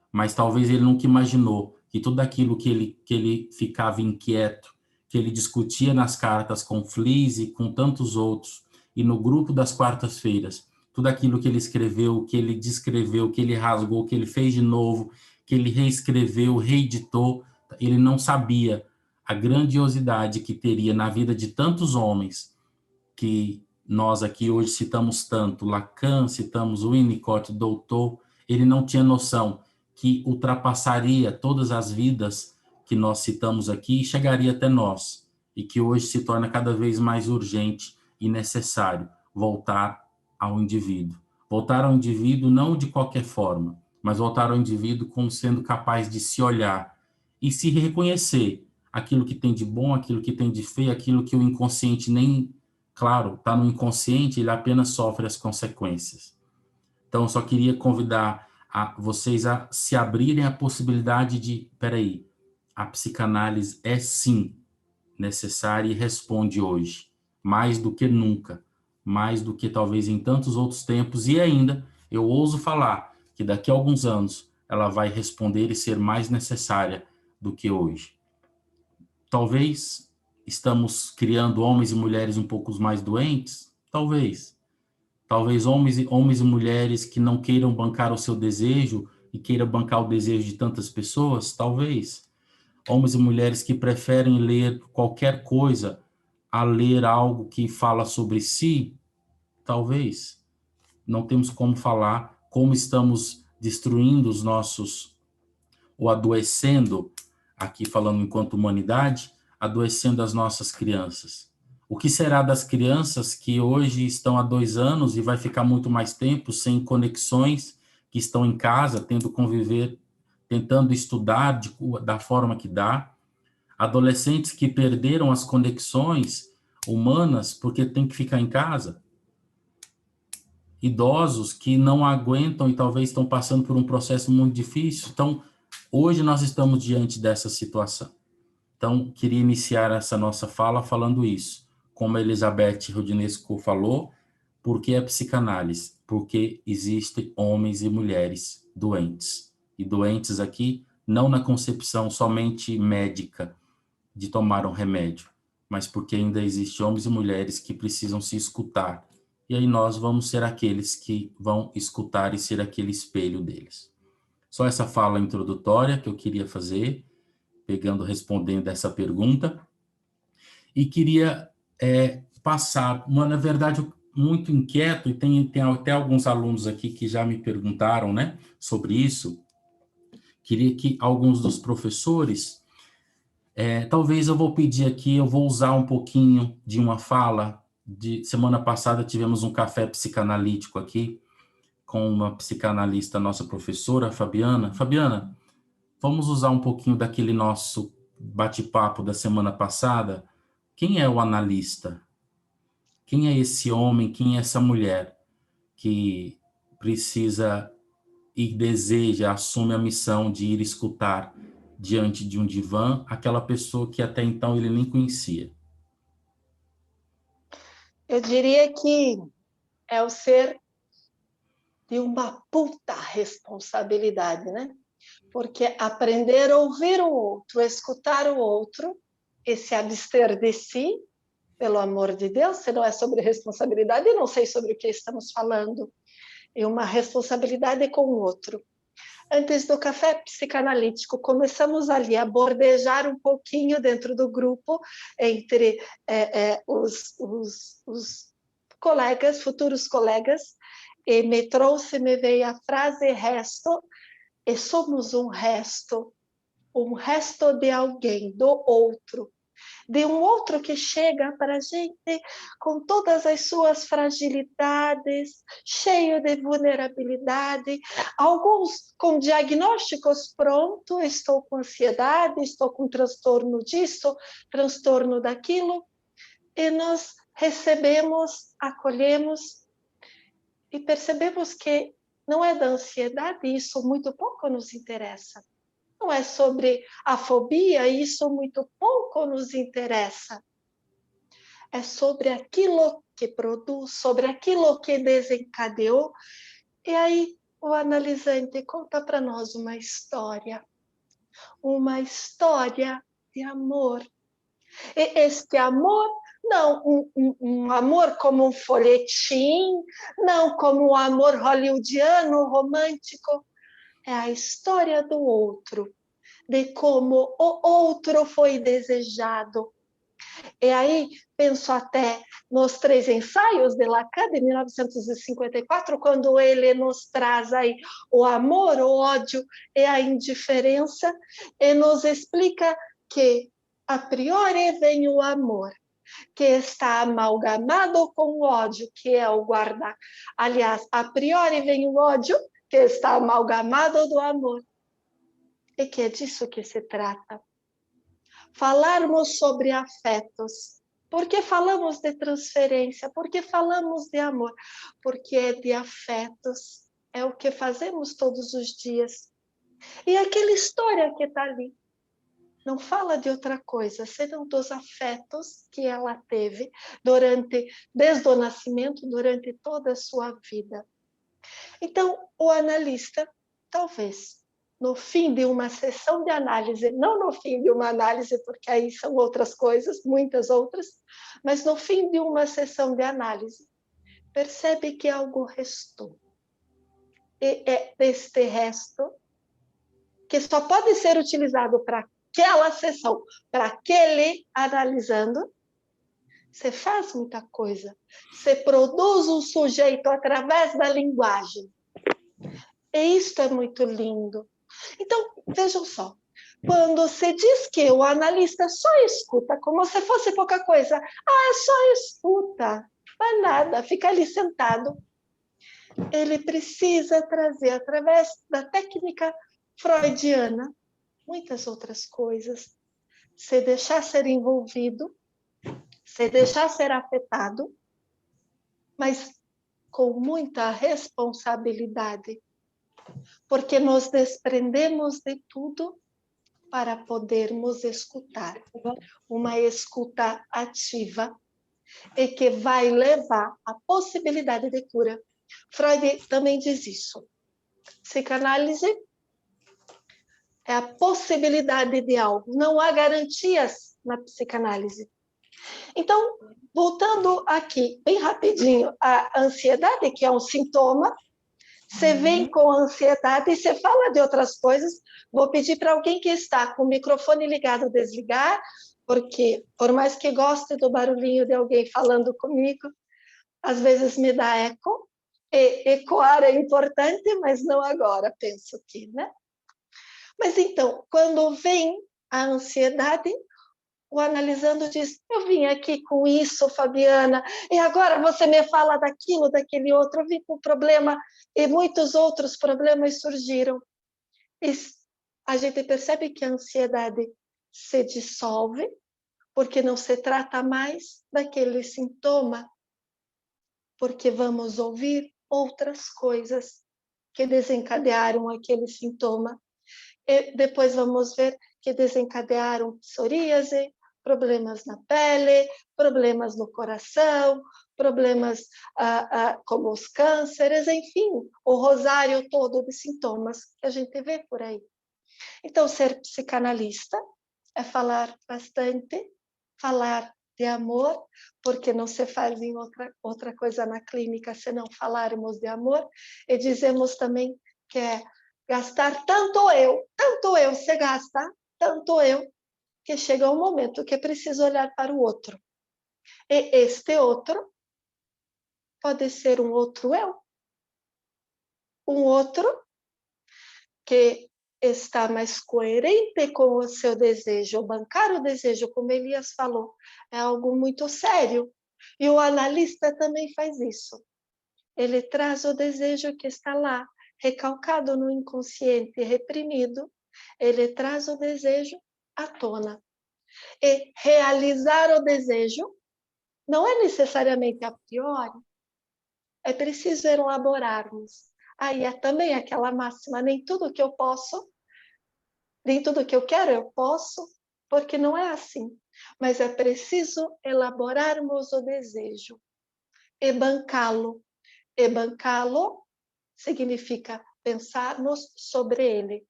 Mas talvez ele nunca imaginou que tudo aquilo que ele ficava inquieto, que ele discutia nas cartas com Fliess e com tantos outros, e no grupo das quartas-feiras, tudo aquilo que ele escreveu, que ele descreveu, que ele rasgou, que ele fez de novo, que ele reescreveu, reeditou, ele não sabia a grandiosidade que teria na vida de tantos homens que nós aqui hoje citamos tanto Lacan, citamos Winnicott, Doutor, ele não tinha noção que ultrapassaria todas as vidas que nós citamos aqui e chegaria até nós, e que hoje se torna cada vez mais urgente e necessário voltar ao indivíduo. Voltar ao indivíduo não de qualquer forma, mas voltar ao indivíduo como sendo capaz de se olhar e se reconhecer aquilo que tem de bom, aquilo que tem de feio, aquilo que o inconsciente nem... Claro, está no inconsciente, ele apenas sofre as consequências. Então, só queria convidar vocês a se abrirem à possibilidade de, peraí, a psicanálise é sim necessária e responde hoje, mais do que nunca, mais do que talvez em tantos outros tempos, e ainda, eu ouso falar que daqui a alguns anos ela vai responder e ser mais necessária do que hoje. Talvez estamos criando homens e mulheres um pouco mais doentes? Talvez. Talvez homens e mulheres que não queiram bancar o seu desejo e queiram bancar o desejo de tantas pessoas? Talvez. Homens e mulheres que preferem ler qualquer coisa a ler algo que fala sobre si? Talvez. Não temos como falar como estamos destruindo os nossos, ou adoecendo, aqui falando enquanto humanidade, adoecendo as nossas crianças. O que será das crianças que hoje estão há 2 anos e vai ficar muito mais tempo sem conexões, que estão em casa, tendo conviver, tentando estudar da forma que dá? Adolescentes que perderam as conexões humanas porque tem que ficar em casa? Idosos que não aguentam e talvez estão passando por um processo muito difícil? Então, hoje nós estamos diante dessa situação. Então, queria iniciar essa nossa fala falando isso. Como a Elizabeth Rodinesco falou, por que a psicanálise? Porque existem homens e mulheres doentes. E doentes aqui, não na concepção somente médica de tomar um remédio, mas porque ainda existem homens e mulheres que precisam se escutar. E aí nós vamos ser aqueles que vão escutar e ser aquele espelho deles. Só essa fala introdutória que eu queria fazer, respondendo essa pergunta, e queria passar, na verdade, muito inquieto, e tem até alguns alunos aqui que já me perguntaram, né, sobre isso. Queria que alguns dos professores, talvez eu vou pedir aqui, eu vou usar um pouquinho de uma fala, semana passada tivemos um café psicanalítico aqui, com uma psicanalista, nossa professora, Fabiana. Fabiana, vamos usar um pouquinho daquele nosso bate-papo da semana passada. Quem é o analista? Quem é esse homem? Quem é essa mulher que precisa e deseja, assume a missão de ir escutar diante de um divã aquela pessoa que até então ele nem conhecia? Eu diria que é o ser de uma puta responsabilidade, né? Porque aprender a ouvir o outro, escutar o outro e se abster de si, pelo amor de Deus, se não é sobre responsabilidade, eu não sei sobre o que estamos falando. É uma responsabilidade com o outro. Antes do café psicanalítico, começamos ali a bordejar um pouquinho dentro do grupo, entre os colegas, futuros colegas, e me veio a frase resto, e somos um resto de alguém, do outro, de um outro que chega para a gente com todas as suas fragilidades, cheio de vulnerabilidade, alguns com diagnósticos prontos, estou com ansiedade, estou com transtorno disso, transtorno daquilo, e nós recebemos, acolhemos e percebemos que não é da ansiedade, isso muito pouco nos interessa. Não é sobre a fobia, isso muito pouco nos interessa. É sobre aquilo que produz, sobre aquilo que desencadeou. E aí o analisante conta para nós uma história de amor. E este amor, não um amor como um folhetim, não como um amor hollywoodiano, romântico. É a história do outro, de como o outro foi desejado, E aí, penso até nos 3 ensaios de Lacan, de 1954, quando ele nos traz aí o amor, o ódio e a indiferença, e nos explica que, a priori, vem o amor, que está amalgamado com o ódio, que é o guardar. Aliás, a priori vem o ódio, que está amalgamado do amor. E que é disso que se trata. Falarmos sobre afetos. Por que falamos de transferência? Por que falamos de amor? Porque é de afetos. É o que fazemos todos os dias. E aquela história que está ali não fala de outra coisa, senão dos afetos que ela teve desde o nascimento, durante toda a sua vida. Então, o analista, talvez, no fim de uma sessão de análise, não no fim de uma análise, porque aí são outras coisas, muitas outras, mas no fim de uma sessão de análise, percebe que algo restou. E é deste resto que só pode ser utilizado para aquela sessão, para aquele analisando, você faz muita coisa. Você produz um sujeito através da linguagem. E isto é muito lindo. Então, vejam só. Quando se diz que o analista só escuta, como se fosse pouca coisa. Ah, só escuta. Não é nada, fica ali sentado. Ele precisa trazer, através da técnica freudiana, muitas outras coisas. Se deixar ser envolvido, se deixar ser afetado, mas com muita responsabilidade, porque nos desprendemos de tudo para podermos escutar. Uma escuta ativa e que vai levar à possibilidade de cura. Freud também diz isso. Psicanálise é a possibilidade de algo. Não há garantias na psicanálise. Então, voltando aqui, bem rapidinho, a ansiedade, que é um sintoma, você vem com a ansiedade e você fala de outras coisas. Vou pedir para alguém que está com o microfone ligado desligar, porque, por mais que goste do barulhinho de alguém falando comigo, às vezes me dá eco. E ecoar é importante, mas não agora, penso que, né? Mas então, quando vem a ansiedade, o analisando diz, eu vim aqui com isso, Fabiana, e agora você me fala daquilo, daquele outro, eu vim com problema, e muitos outros problemas surgiram. E a gente percebe que a ansiedade se dissolve, porque não se trata mais daquele sintoma, porque vamos ouvir outras coisas que desencadearam aquele sintoma. E depois vamos ver que desencadearam psoríase, problemas na pele, problemas no coração, problemas como os cânceres, enfim, o rosário todo de sintomas que a gente vê por aí. Então, ser psicanalista é falar bastante, falar de amor, porque não se faz em outra coisa na clínica se não falarmos de amor, e dizemos também que é gastar tanto eu, você gasta tanto eu, que chega um momento que é preciso olhar para o outro. E este outro pode ser um outro eu. Um outro que está mais coerente com o seu desejo. Bancar o desejo, como Elias falou, é algo muito sério. E o analista também faz isso. Ele traz o desejo que está lá, recalcado no inconsciente, reprimido. Ele traz o desejo à tona. E realizar o desejo não é necessariamente a priori, é preciso elaborarmos. Aí é também aquela máxima, nem tudo que eu posso, nem tudo que eu quero eu posso, porque não é assim. Mas é preciso elaborarmos o desejo e bancá-lo. E bancá-lo significa pensarmos sobre ele.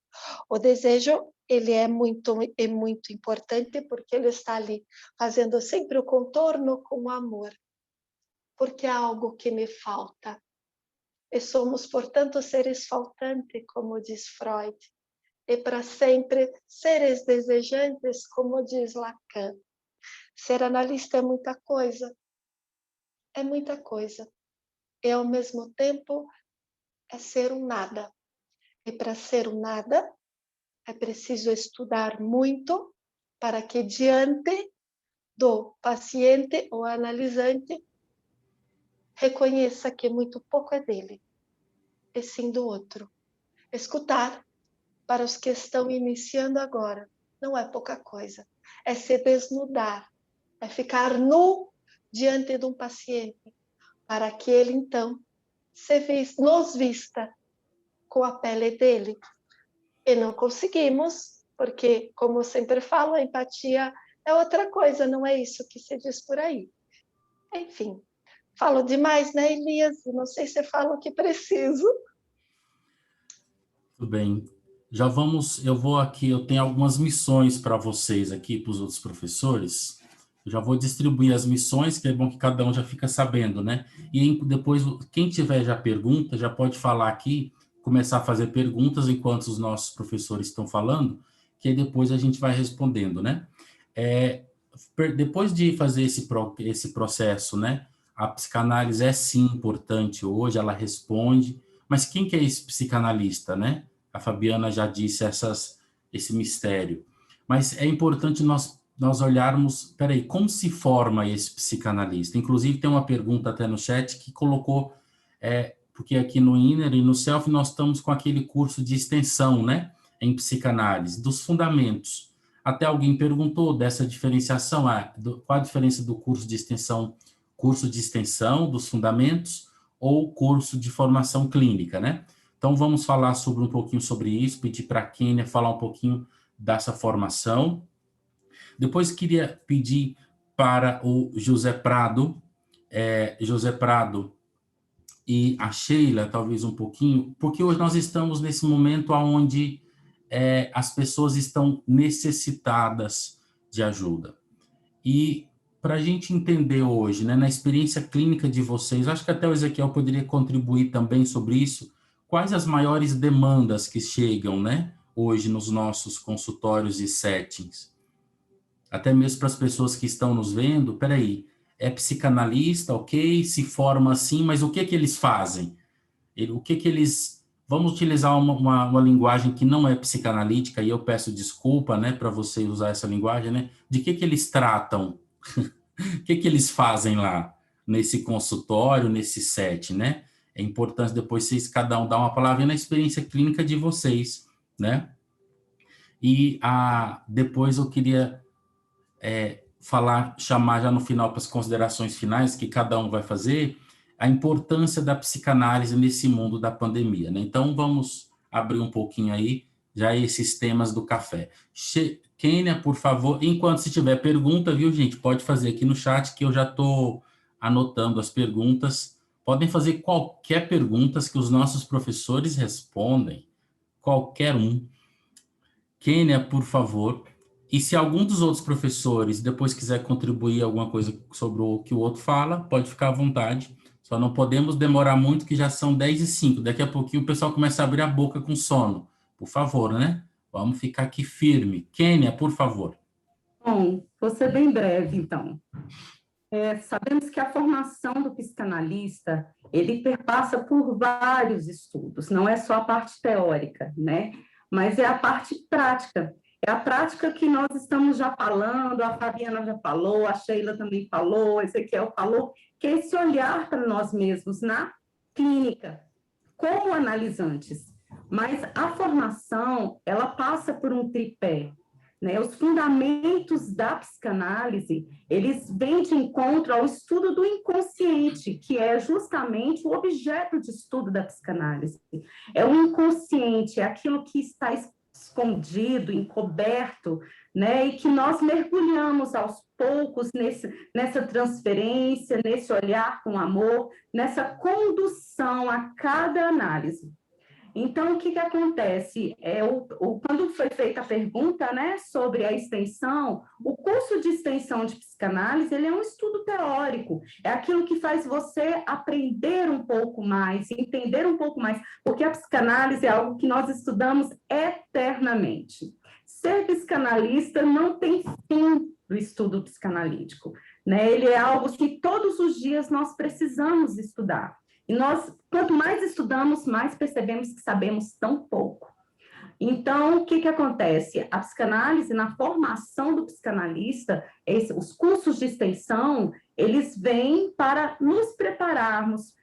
O desejo, ele é muito importante porque ele está ali fazendo sempre o contorno com o amor, porque é algo que me falta. E somos, portanto, seres faltantes, como diz Freud, e para sempre seres desejantes, como diz Lacan. Ser analista é muita coisa. É muita coisa. E, ao mesmo tempo, é ser um nada. E para ser um nada, é preciso estudar muito para que, diante do paciente ou analisante, reconheça que muito pouco é dele, e sim do outro. Escutar, para os que estão iniciando agora, não é pouca coisa. É se desnudar, é ficar nu diante de um paciente, para que ele, então, nos vista com a pele dele. E não conseguimos, porque, como eu sempre falo, a empatia é outra coisa, não é isso que se diz por aí. Enfim, falo demais, né, Elias? Não sei se falo o que preciso. Tudo bem. Já vamos, eu vou aqui, eu tenho algumas missões para vocês aqui, para os outros professores. Eu já vou distribuir as missões, que é bom que cada um já fica sabendo, né? E depois, quem tiver já pergunta, já pode falar aqui, começar a fazer perguntas enquanto os nossos professores estão falando, que aí depois a gente vai respondendo, né? Depois de fazer esse processo, né? A psicanálise é sim importante hoje, ela responde, mas quem que é esse psicanalista, né? A Fabiana já disse esse mistério. Mas é importante nós olharmos, peraí, como se forma esse psicanalista? Inclusive, tem uma pergunta até no chat que colocou, porque aqui no Inner e no Self nós estamos com aquele curso de extensão, né? Em psicanálise, dos fundamentos. Até alguém perguntou dessa diferenciação, qual a diferença do curso de extensão, dos fundamentos, ou curso de formação clínica, né? Então, vamos falar um pouquinho sobre isso, pedir para a Kênia falar um pouquinho dessa formação. Depois, queria pedir para o José Prado e a Sheila, talvez um pouquinho, porque hoje nós estamos nesse momento onde as pessoas estão necessitadas de ajuda. E para a gente entender hoje, né, na experiência clínica de vocês, acho que até o Ezequiel poderia contribuir também sobre isso, quais as maiores demandas que chegam, né, hoje nos nossos consultórios e settings? Até mesmo para as pessoas que estão nos vendo, peraí, é psicanalista, ok, se forma assim, mas o que eles fazem? O que eles... Vamos utilizar uma linguagem que não é psicanalítica, e eu peço desculpa, né, para você usar essa linguagem, né, de que eles tratam? O que eles fazem lá, nesse consultório, nesse set, né? É importante depois vocês, cada um, dar uma palavra na experiência clínica de vocês, né? E depois eu queria chamar já no final para as considerações finais, que cada um vai fazer, a importância da psicanálise nesse mundo da pandemia, né? Então, vamos abrir um pouquinho aí, já esses temas do café. Kênia, por favor, enquanto se tiver pergunta, viu, gente, pode fazer aqui no chat, que eu já estou anotando as perguntas. Podem fazer qualquer pergunta que os nossos professores respondem, qualquer um. Kênia, por favor. E se algum dos outros professores depois quiser contribuir alguma coisa sobre o que o outro fala, pode ficar à vontade. Só não podemos demorar muito, que já são 10h05. Daqui a pouquinho o pessoal começa a abrir a boca com sono. Por favor, né? Vamos ficar aqui firme. Kênia, por favor. Bom, vou ser bem breve, então. Sabemos que a formação do psicanalista, ele perpassa por vários estudos, não é só a parte teórica, né? Mas é a parte prática. É a prática que nós estamos já falando, a Fabiana já falou, a Sheila também falou, Ezequiel falou, que é esse olhar para nós mesmos na clínica, como analisantes. Mas a formação, ela passa por um tripé, né? Os fundamentos da psicanálise, eles vêm de encontro ao estudo do inconsciente, que é justamente o objeto de estudo da psicanálise. É o inconsciente, é aquilo que está escondido, encoberto, né? E que nós mergulhamos aos poucos nessa transferência, nesse olhar com amor, nessa condução a cada análise. Então, o que acontece? Quando foi feita a pergunta, né, sobre a extensão, o curso de extensão de psicanálise, ele é um estudo teórico, é aquilo que faz você aprender um pouco mais, entender um pouco mais, porque a psicanálise é algo que nós estudamos eternamente. Ser psicanalista não tem fim, do estudo psicanalítico, né? Ele é algo que todos os dias nós precisamos estudar. E nós, quanto mais estudamos, mais percebemos que sabemos tão pouco. Então, o que acontece? A psicanálise, na formação do psicanalista, os cursos de extensão, eles vêm para nos prepararmos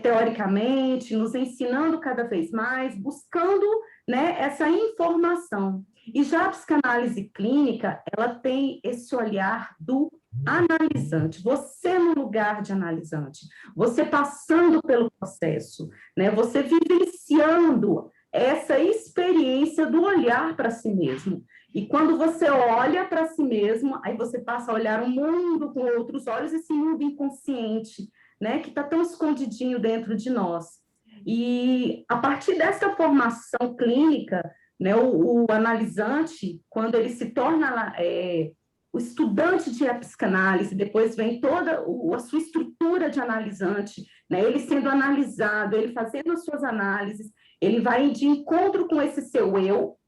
teoricamente, nos ensinando cada vez mais, buscando, né, essa informação. E já a psicanálise clínica, ela tem esse olhar do analisante, você no lugar de analisante, você passando pelo processo, né, você vivenciando essa experiência do olhar para si mesmo. E quando você olha para si mesmo, aí você passa a olhar o mundo com outros olhos, esse mundo inconsciente, né, que está tão escondidinho dentro de nós. E a partir dessa formação clínica, né, o analisante, quando ele se torna o estudante de psicanálise, depois vem toda a sua estrutura de analisante, né, ele sendo analisado, ele fazendo as suas análises, ele vai de encontro com esse seu eu,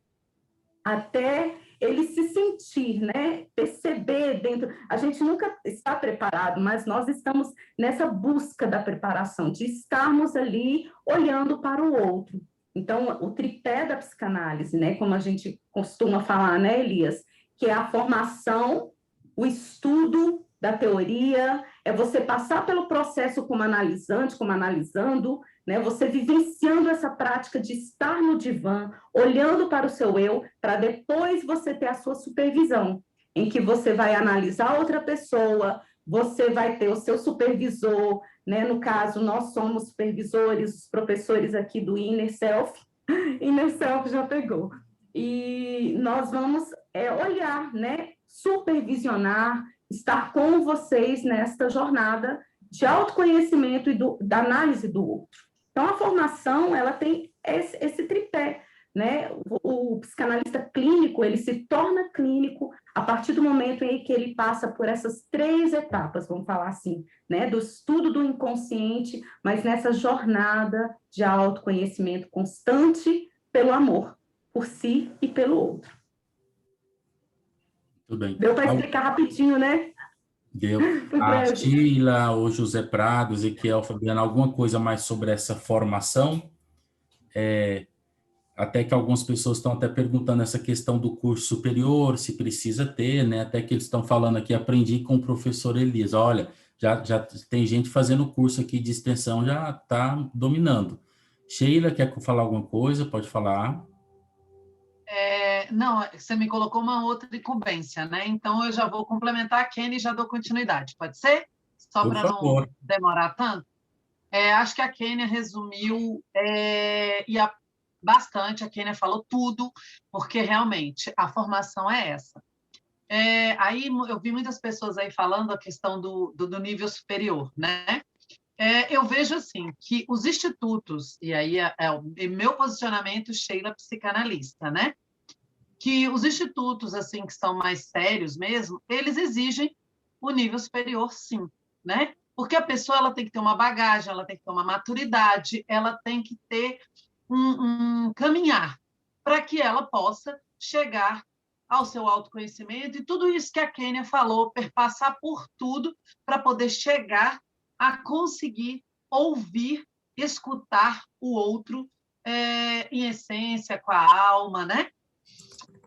até ele se sentir, né, perceber dentro. A gente nunca está preparado, mas nós estamos nessa busca da preparação, de estarmos ali olhando para o outro. Então, o tripé da psicanálise, né, como a gente costuma falar, né, Elias, que é a formação, o estudo da teoria, é você passar pelo processo como analisante, como analisando, né, você vivenciando essa prática de estar no divã, olhando para o seu eu, para depois você ter a sua supervisão, em que você vai analisar outra pessoa, você vai ter o seu supervisor, né, no caso, nós somos supervisores, os professores aqui do Inner Self já pegou, e nós vamos olhar, né, supervisionar, estar com vocês nesta jornada de autoconhecimento e da análise do outro. Então, a formação, ela tem esse tripé, né? O psicanalista clínico, ele se torna clínico a partir do momento em que ele passa por essas 3 etapas, vamos falar assim, né? Do estudo do inconsciente, mas nessa jornada de autoconhecimento constante pelo amor, por si e pelo outro. Tudo bem. Deu para explicar rapidinho, né? Deu. A Sheila, o José Prado, Ezequiel, Fabiana, alguma coisa mais sobre essa formação? Até que algumas pessoas estão até perguntando essa questão do curso superior, se precisa ter, né? Até que eles estão falando aqui, aprendi com o professor Elias. Olha, já tem gente fazendo curso aqui de extensão, já está dominando. Sheila, quer falar alguma coisa? Pode falar. Não, você me colocou uma outra incumbência, né? Então, eu já vou complementar a Kenny e já dou continuidade. Pode ser? Só para não demorar tanto. Acho que a Kênia resumiu bastante, a Kênia falou tudo, porque realmente a formação é essa. Aí eu vi muitas pessoas aí falando a questão do nível superior, né? Eu vejo assim que os institutos, e aí meu posicionamento, Sheila, psicanalista, né? Que os institutos assim que são mais sérios mesmo, eles exigem o nível superior, sim, né? Porque a pessoa ela tem que ter uma bagagem, ela tem que ter uma maturidade, ela tem que ter um caminhar para que ela possa chegar ao seu autoconhecimento e tudo isso que a Kênia falou, perpassar por tudo para poder chegar a conseguir ouvir, escutar o outro em essência, com a alma, né?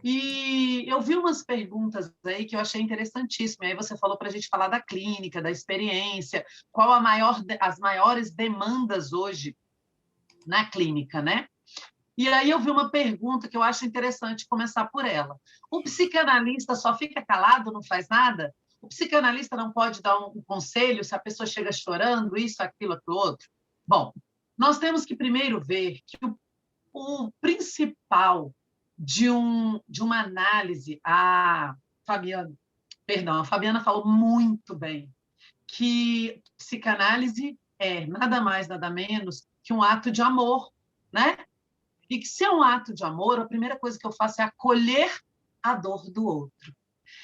E eu vi umas perguntas aí que eu achei interessantíssimas. Aí você falou para a gente falar da clínica, da experiência, qual as maiores demandas hoje na clínica, né? E aí eu vi uma pergunta que eu acho interessante começar por ela. O psicanalista só fica calado, não faz nada? O psicanalista não pode dar um conselho se a pessoa chega chorando, isso, aquilo, outro? Bom, nós temos que primeiro ver que o principal de uma análise, a Fabiana falou muito bem, que psicanálise é nada mais, nada menos que um ato de amor, né? E que se é um ato de amor, a primeira coisa que eu faço é acolher a dor do outro.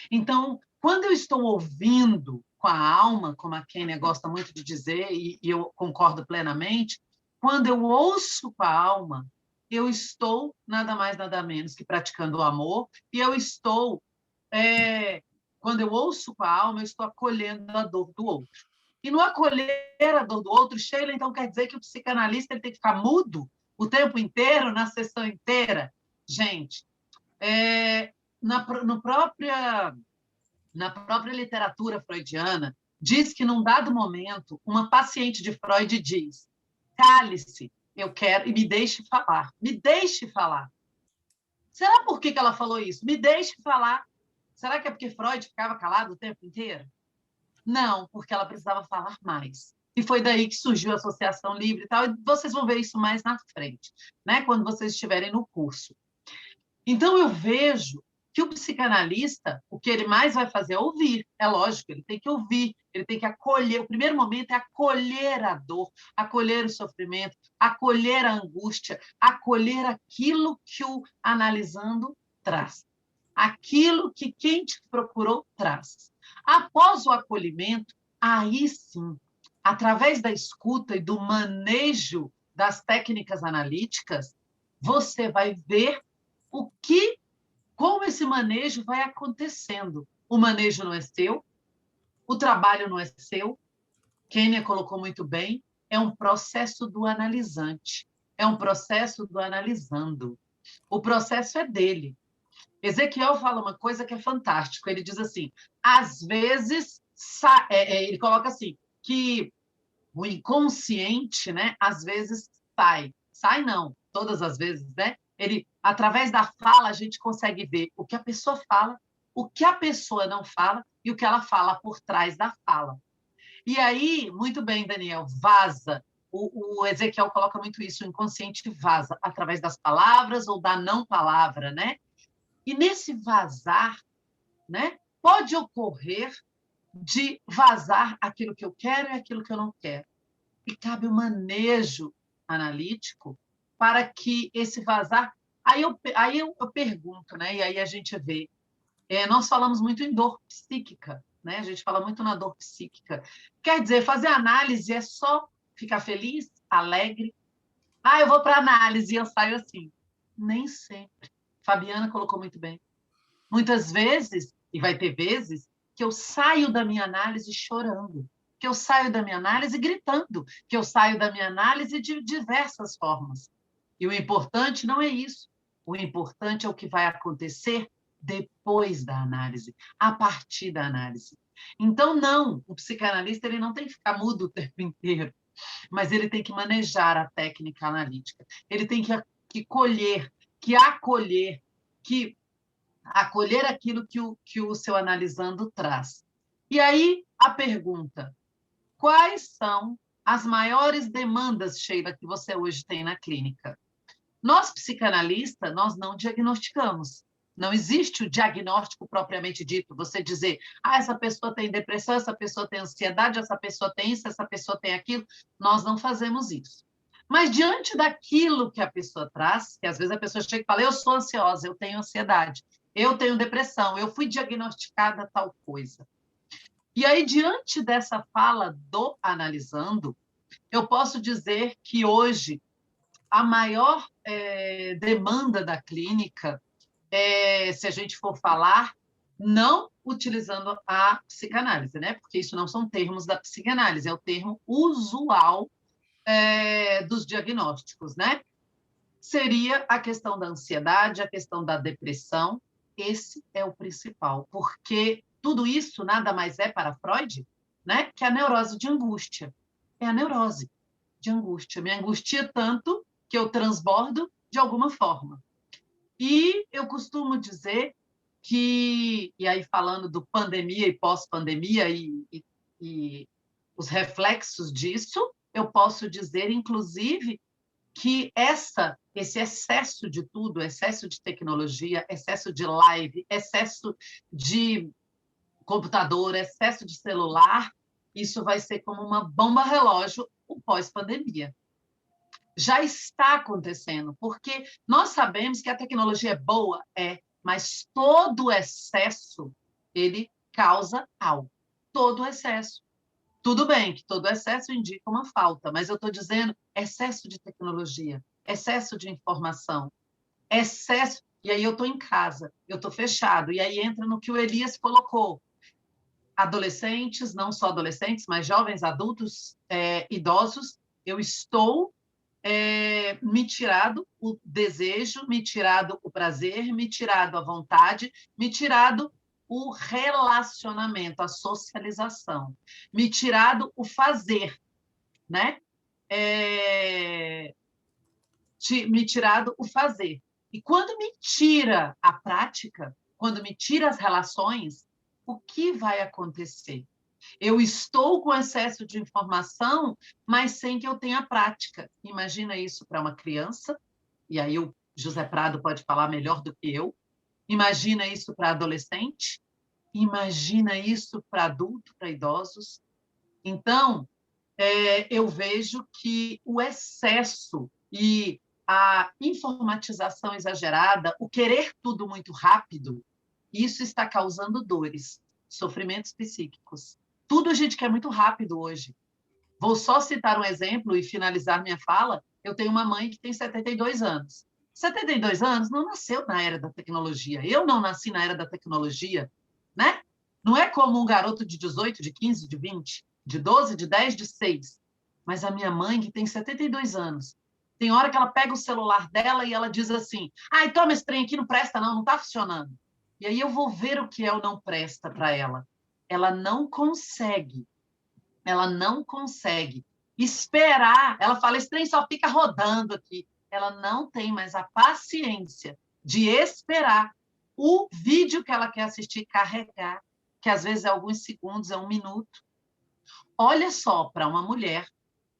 Então, quando eu estou ouvindo com a alma, como a Kênia gosta muito de dizer, e eu concordo plenamente, quando eu ouço com a alma, eu estou nada mais, nada menos que praticando o amor, e eu estou Quando eu ouço com a alma, eu estou acolhendo a dor do outro. E no acolher a dor do outro, Sheila, então quer dizer que o psicanalista ele tem que ficar mudo o tempo inteiro, na sessão inteira? Gente, na própria literatura freudiana, diz que, num dado momento, uma paciente de Freud diz: cale-se, eu quero, e me deixe falar. Me deixe falar. Será por que ela falou isso? Me deixe falar. Será que é porque Freud ficava calado o tempo inteiro? Não, porque ela precisava falar mais. E foi daí que surgiu a associação livre e tal, e vocês vão ver isso mais na frente, né? Quando vocês estiverem no curso. Então, eu vejo que o psicanalista, o que ele mais vai fazer é ouvir. É lógico, ele tem que ouvir, ele tem que acolher. O primeiro momento é acolher a dor, acolher o sofrimento, acolher a angústia, acolher aquilo que o analisando traz. Aquilo que quem te procurou traz. Após o acolhimento, aí sim, através da escuta e do manejo das técnicas analíticas, você vai ver como esse manejo vai acontecendo. O manejo não é seu, o trabalho não é seu. Kênia colocou muito bem, é um processo do analisante, é um processo do analisando. O processo é dele. Ezequiel fala uma coisa que é fantástico. Ele diz assim, às vezes, ele coloca assim, que o inconsciente, né, às vezes sai não, todas as vezes, né? Ele, através da fala, a gente consegue ver o que a pessoa fala, o que a pessoa não fala e o que ela fala por trás da fala. E aí, muito bem, Daniel, vaza. O Ezequiel coloca muito isso, o inconsciente vaza através das palavras ou da não palavra, né? E nesse vazar, né, pode ocorrer de vazar aquilo que eu quero e aquilo que eu não quero. E cabe o manejo analítico para que esse vazar... Aí eu pergunto, né, e aí a gente vê, nós falamos muito em dor psíquica, né? A gente fala muito na dor psíquica. Quer dizer, fazer análise é só ficar feliz, alegre. Eu vou para análise e eu saio assim. Nem sempre. Fabiana colocou muito bem. Muitas vezes, e vai ter vezes, que eu saio da minha análise chorando, que eu saio da minha análise gritando, que eu saio da minha análise de diversas formas. E o importante não é isso. O importante é o que vai acontecer depois da análise, a partir da análise. Então, não, o psicanalista ele não tem que ficar mudo o tempo inteiro, mas ele tem que manejar a técnica analítica. Ele tem que colher, que acolher, que acolher aquilo que o seu analisando traz. E aí, a pergunta, quais são as maiores demandas, Sheila, que você hoje tem na clínica? Nós, psicanalistas, nós não diagnosticamos. Não existe o diagnóstico propriamente dito. Você dizer, essa pessoa tem depressão, essa pessoa tem ansiedade, essa pessoa tem isso, essa pessoa tem aquilo. Nós não fazemos isso. Mas, diante daquilo que a pessoa traz, que às vezes a pessoa chega e fala, eu sou ansiosa, eu tenho ansiedade, eu tenho depressão, eu fui diagnosticada tal coisa. E aí, diante dessa fala do analisando, eu posso dizer que hoje a maior demanda da clínica, se a gente for falar, não utilizando a psicanálise, né? Porque isso não são termos da psicanálise, é o termo usual dos diagnósticos, né? Seria a questão da ansiedade, a questão da depressão. Esse é o principal, porque tudo isso nada mais é para Freud, né? Que a neurose de angústia. É a neurose de angústia. Me angustia tanto que eu transbordo de alguma forma. E eu costumo dizer que, e aí falando do pandemia e pós-pandemia e os reflexos disso, eu posso dizer, inclusive, que esse excesso de tudo, excesso de tecnologia, excesso de live, excesso de computador, excesso de celular, isso vai ser como uma bomba relógio o pós-pandemia. Já está acontecendo, porque nós sabemos que a tecnologia é boa, mas todo excesso, ele causa algo. Todo excesso. Tudo bem que todo excesso indica uma falta, mas eu estou dizendo excesso de tecnologia, excesso de informação, excesso... E aí eu estou em casa, eu estou fechado, e aí entra no que o Elias colocou. adolescentes, não só adolescentes, mas jovens, adultos, idosos, eu estou me tirado o desejo, me tirado o prazer, me tirado a vontade, me tirado o relacionamento, a socialização, me tirado o fazer, né? Me tirado o fazer. E quando me tira a prática, quando me tira as relações, o que vai acontecer? Eu estou com excesso de informação, mas sem que eu tenha prática. Imagina isso para uma criança, e aí o José Prado pode falar melhor do que eu. Imagina isso para adolescente, imagina isso para adulto, para idosos. Então, eu vejo que o excesso e a informatização exagerada, o querer tudo muito rápido, isso está causando dores, sofrimentos psíquicos. Tudo a gente quer muito rápido hoje. Vou só citar um exemplo e finalizar minha fala. Eu tenho uma mãe que tem 72 anos. 72 anos não nasceu na era da tecnologia. Eu não nasci na era da tecnologia, né? Não é como um garoto de 18, de 15, de 20, de 12, de 10, de 6. Mas a minha mãe, que tem 72 anos, tem hora que ela pega o celular dela e ela diz assim: ai, toma esse trem aqui, não presta não está funcionando. E aí eu vou ver o que é o não presta para ela. Ela não consegue esperar. Ela fala, esse trem só fica rodando aqui. Ela não tem mais a paciência de esperar o vídeo que ela quer assistir carregar, que às vezes é alguns segundos, é 1 minuto. Olha só para uma mulher,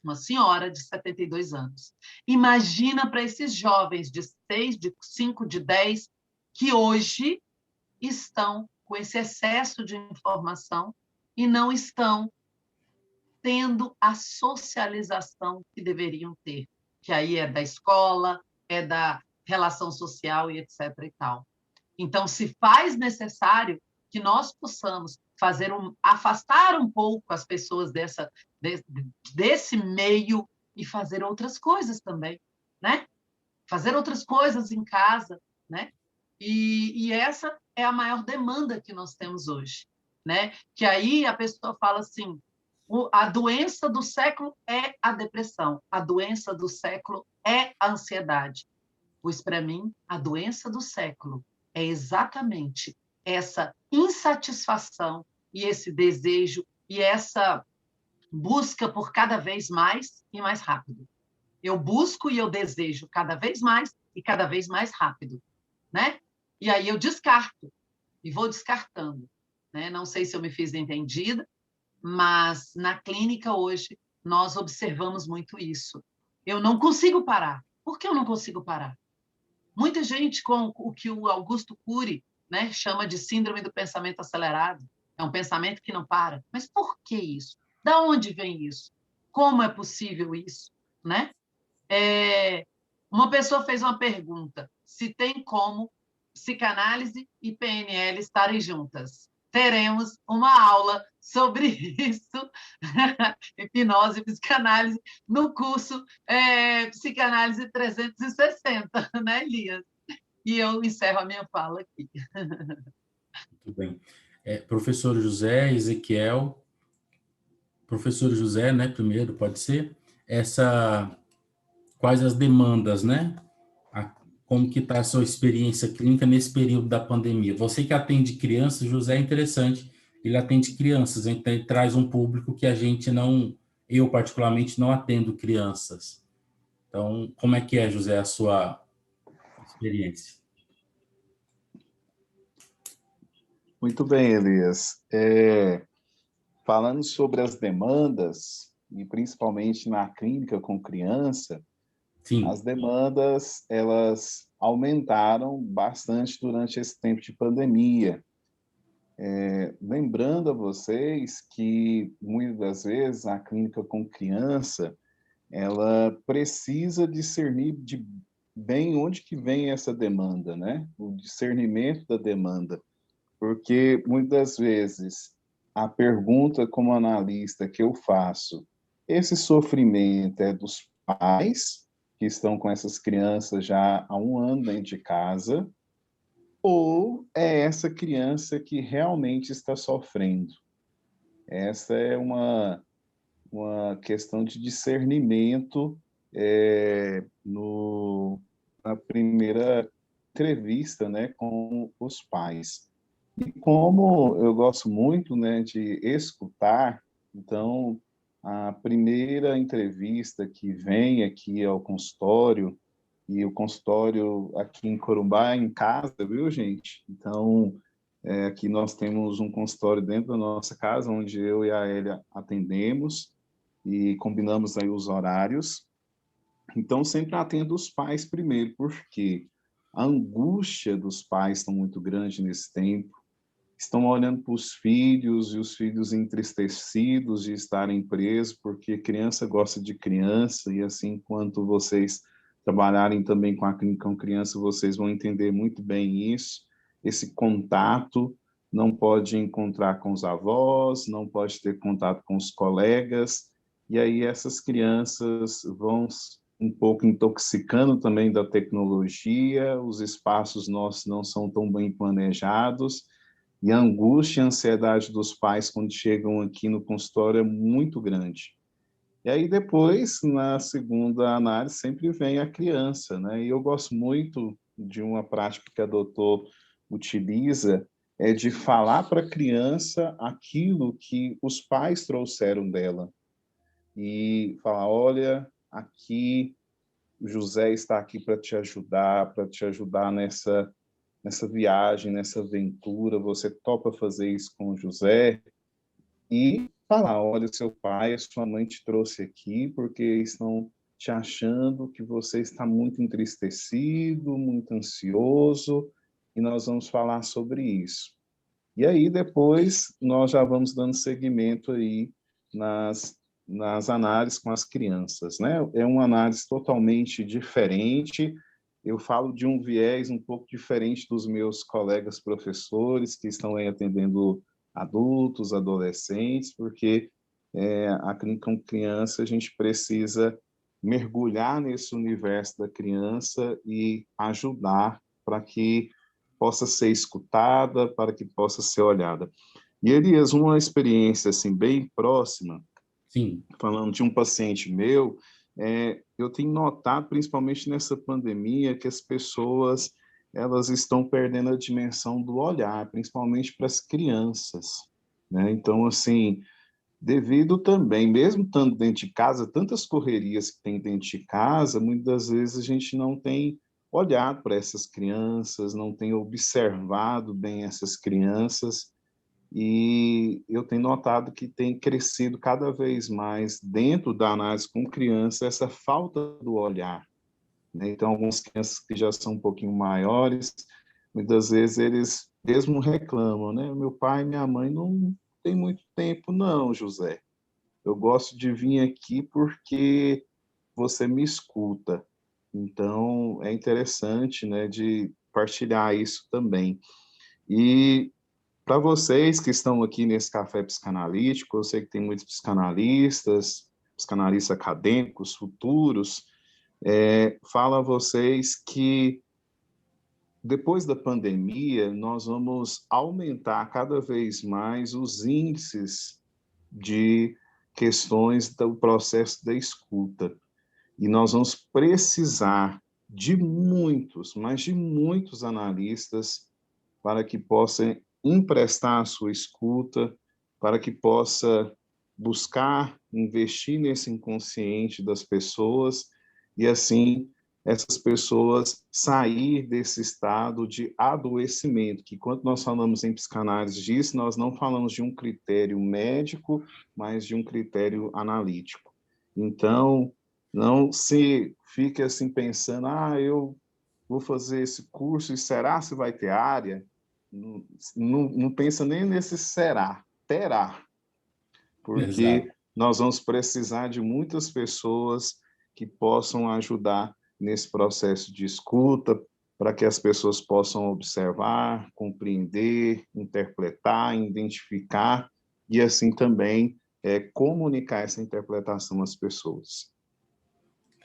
uma senhora de 72 anos. Imagina para esses jovens de 6, de 5, de 10, que hoje estão com esse excesso de informação e não estão tendo a socialização que deveriam ter, que aí é da escola, é da relação social e etc. e tal. Então, se faz necessário que nós possamos afastar um pouco as pessoas desse meio e fazer outras coisas também, né? Fazer outras coisas em casa, né? E essa é a maior demanda que nós temos hoje, né? Que aí a pessoa fala assim, a doença do século é a depressão, a doença do século é a ansiedade. Pois, para mim, a doença do século é exatamente essa insatisfação e esse desejo e essa busca por cada vez mais e mais rápido. Eu busco e eu desejo cada vez mais e cada vez mais rápido, né? E aí eu descarto e vou descartando, né? Não sei se eu me fiz entendida, mas na clínica hoje nós observamos muito isso. Eu não consigo parar. Por que eu não consigo parar? Muita gente com o que o Augusto Cury, né, chama de síndrome do pensamento acelerado. É um pensamento que não para. Mas por que isso? Da onde vem isso? Como é possível isso? Né? Uma pessoa fez uma pergunta, se tem como psicanálise e PNL estarem juntas. Teremos uma aula sobre isso, hipnose e psicanálise, no curso Psicanálise 360, né, Elias? E eu encerro a minha fala aqui. Muito bem. Professor José, Ezequiel, professor José, né, primeiro, pode ser? Quais as demandas, né? Como que está a sua experiência clínica nesse período da pandemia? Você que atende crianças, José, é interessante, ele atende crianças, então ele traz um público que a gente não, eu particularmente não atendo crianças. Então, como é que é, José, a sua experiência? Muito bem, Elias. Falando sobre as demandas, e principalmente na clínica com criança, Sim. As demandas, elas aumentaram bastante durante esse tempo de pandemia. Lembrando a vocês que, muitas das vezes, a clínica com criança, ela precisa discernir bem onde que vem essa demanda, né? O discernimento da demanda. Porque, muitas vezes, a pergunta como analista que eu faço, esse sofrimento é dos pais, que estão com essas crianças já há 1 ano dentro de casa, ou é essa criança que realmente está sofrendo? Essa é uma questão de discernimento na primeira entrevista, né, com os pais. E como eu gosto muito, né, de escutar, então, a primeira entrevista que vem aqui ao consultório, e o consultório aqui em Corumbá é em casa, viu, gente? Então, aqui nós temos um consultório dentro da nossa casa, onde eu e a Elia atendemos e combinamos aí os horários. Então, sempre atendo os pais primeiro, porque a angústia dos pais está muito grande nesse tempo. Estão olhando para os filhos e os filhos entristecidos de estarem presos, porque criança gosta de criança, e assim, enquanto vocês trabalharem também com a clínica com criança, vocês vão entender muito bem isso. Esse contato não pode encontrar com os avós, não pode ter contato com os colegas, e aí essas crianças vão um pouco intoxicando também da tecnologia, os espaços nossos não são tão bem planejados, e a angústia e a ansiedade dos pais quando chegam aqui no consultório é muito grande. E aí depois, na segunda análise, sempre vem a criança, né? E eu gosto muito de uma prática que a doutora utiliza, é de falar para a criança aquilo que os pais trouxeram dela. E falar, olha, aqui o José está aqui para te ajudar nessa viagem, nessa aventura, você topa fazer isso com o José? E falar, olha, seu pai, a sua mãe te trouxe aqui porque estão te achando que você está muito entristecido, muito ansioso, e nós vamos falar sobre isso. E aí, depois, nós já vamos dando seguimento aí nas análises com as crianças, né? É uma análise totalmente diferente. Eu falo de um viés um pouco diferente dos meus colegas professores que estão aí atendendo adultos, adolescentes, porque a clínica com criança a gente precisa mergulhar nesse universo da criança e ajudar para que possa ser escutada, para que possa ser olhada. E, Elias, uma experiência assim, bem próxima, Sim. Falando de um paciente meu, eu tenho notado, principalmente nessa pandemia, que as pessoas elas estão perdendo a dimensão do olhar, principalmente para as crianças, né? Então, assim, devido também, mesmo estando dentro de casa, tantas correrias que tem dentro de casa, muitas vezes a gente não tem olhado para essas crianças, não tem observado bem essas crianças, e eu tenho notado que tem crescido cada vez mais dentro da análise com criança essa falta do olhar, né? Então, algumas crianças que já são um pouquinho maiores, muitas vezes eles mesmo reclamam, né? Meu pai e minha mãe não tem muito tempo, não, José. Eu gosto de vir aqui porque você me escuta. Então, é interessante, né, de partilhar isso também. E para vocês que estão aqui nesse café psicanalítico, eu sei que tem muitos psicanalistas acadêmicos, futuros, falo a vocês que depois da pandemia, nós vamos aumentar cada vez mais os índices de questões do processo da escuta. E nós vamos precisar de muitos, mas de muitos analistas para que possam emprestar a sua escuta, para que possa buscar investir nesse inconsciente das pessoas e, assim, essas pessoas sair desse estado de adoecimento, que quando nós falamos em psicanálise disso, nós não falamos de um critério médico, mas de um critério analítico. Então, não se fique assim pensando, eu vou fazer esse curso e será se vai ter área? Não pensa nem nesse será, terá, porque Exato. nós vamos precisar de muitas pessoas que possam ajudar nesse processo de escuta, para que as pessoas possam observar, compreender, interpretar, identificar e assim também comunicar essa interpretação às pessoas.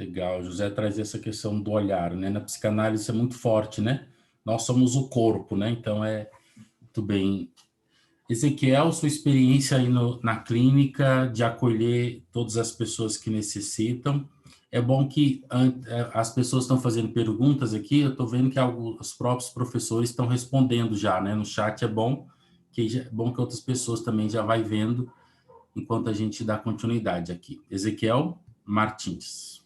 Legal, José traz essa questão do olhar, né? Na psicanálise isso é muito forte, né? Nós somos o corpo, né? Então é muito bem Ezequiel, sua experiência aí na clínica de acolher todas as pessoas que necessitam. É bom que as pessoas estão fazendo perguntas aqui, eu estou vendo que os próprios professores estão respondendo já, né? No chat é bom que outras pessoas também já vai vendo enquanto a gente dá continuidade aqui. Ezequiel Martins.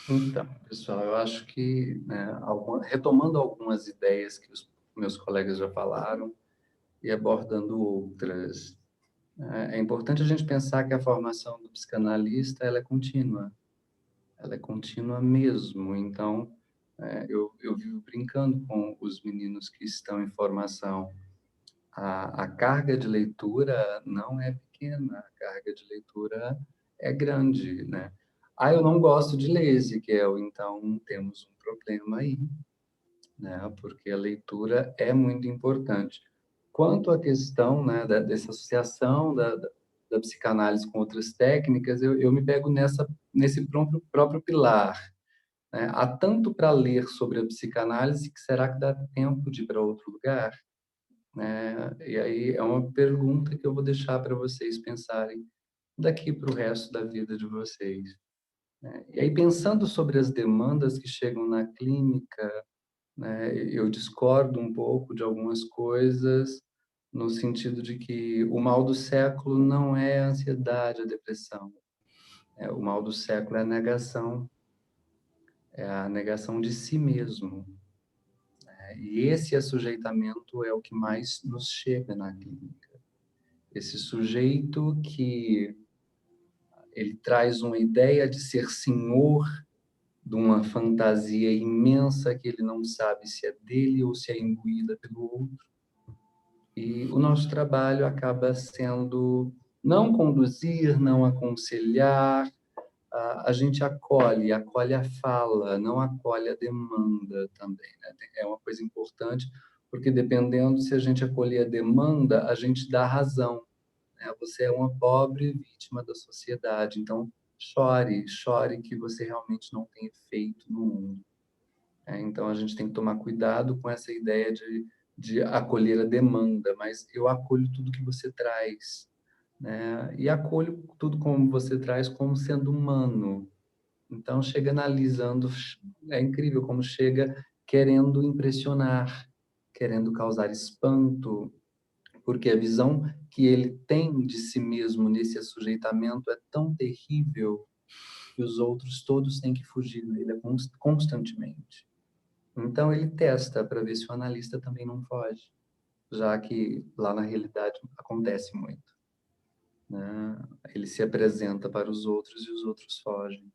Então, pessoal, eu acho que, né, retomando algumas ideias que os meus colegas já falaram e abordando outras, é importante a gente pensar que a formação do psicanalista ela é contínua mesmo. Então, eu vivo brincando com os meninos que estão em formação. A carga de leitura não é pequena, a carga de leitura é grande, né? Eu não gosto de ler, Ezequiel, então temos um problema aí, né? Porque a leitura é muito importante. Quanto à questão, né, dessa associação da psicanálise com outras técnicas, eu me pego nesse próprio pilar, né? Há tanto para ler sobre a psicanálise que será que dá tempo de ir para outro lugar? Né? E aí é uma pergunta que eu vou deixar para vocês pensarem daqui para o resto da vida de vocês. Né? E aí, pensando sobre as demandas que chegam na clínica, né, eu discordo um pouco de algumas coisas, no sentido de que o mal do século não é a ansiedade, a depressão. O mal do século é a negação de si mesmo. E esse assujeitamento é o que mais nos chega na clínica. Esse sujeito que ele traz uma ideia de ser senhor de uma fantasia imensa que ele não sabe se é dele ou se é imbuída pelo outro. E o nosso trabalho acaba sendo não conduzir, não aconselhar, a gente acolhe a fala, não acolhe a demanda também, né? É uma coisa importante, porque dependendo se a gente acolher a demanda, a gente dá razão, né? Você é uma pobre vítima da sociedade, então chore que você realmente não tem efeito no mundo. Então a gente tem que tomar cuidado com essa ideia de acolher a demanda, mas eu acolho tudo que você traz, né? E acolho tudo como você traz como sendo humano. Então chega analisando, é incrível como chega querendo impressionar, querendo causar espanto, porque a visão que ele tem de si mesmo nesse assujeitamento é tão terrível que os outros todos têm que fugir dele constantemente. Então ele testa para ver se o analista também não foge, já que lá na realidade acontece muito, né? Ele se apresenta para os outros e os outros fogem.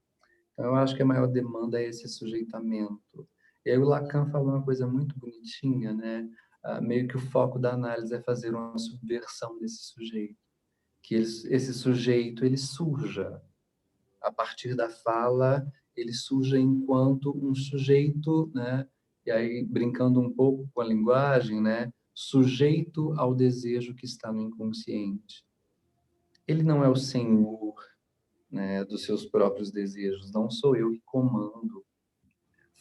Então eu acho que a maior demanda é esse sujeitamento. E aí o Lacan falou uma coisa muito bonitinha, né? Meio que o foco da análise é fazer uma subversão desse sujeito, que esse sujeito ele surja a partir da fala, ele surge enquanto um sujeito, né? E aí, brincando um pouco com a linguagem, né? Sujeito ao desejo que está no inconsciente. Ele não é o senhor, né, dos seus próprios desejos, não sou eu que comando.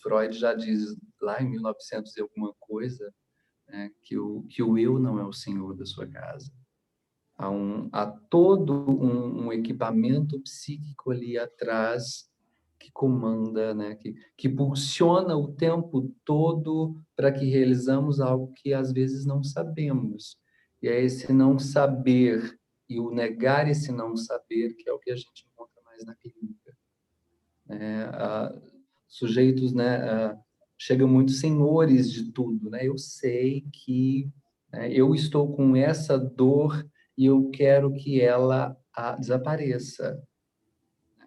Freud já diz lá em 1900 e alguma coisa, né, que o eu não é o senhor da sua casa. Há todo um equipamento psíquico ali atrás que comanda, né? que pulsiona o tempo todo para que realizamos algo que às vezes não sabemos. E é esse não saber e o negar esse não saber que é o que a gente encontra mais na clínica. Sujeitos, né, chegam muito senhores de tudo. Né? Eu sei que eu estou com essa dor e eu quero que ela desapareça.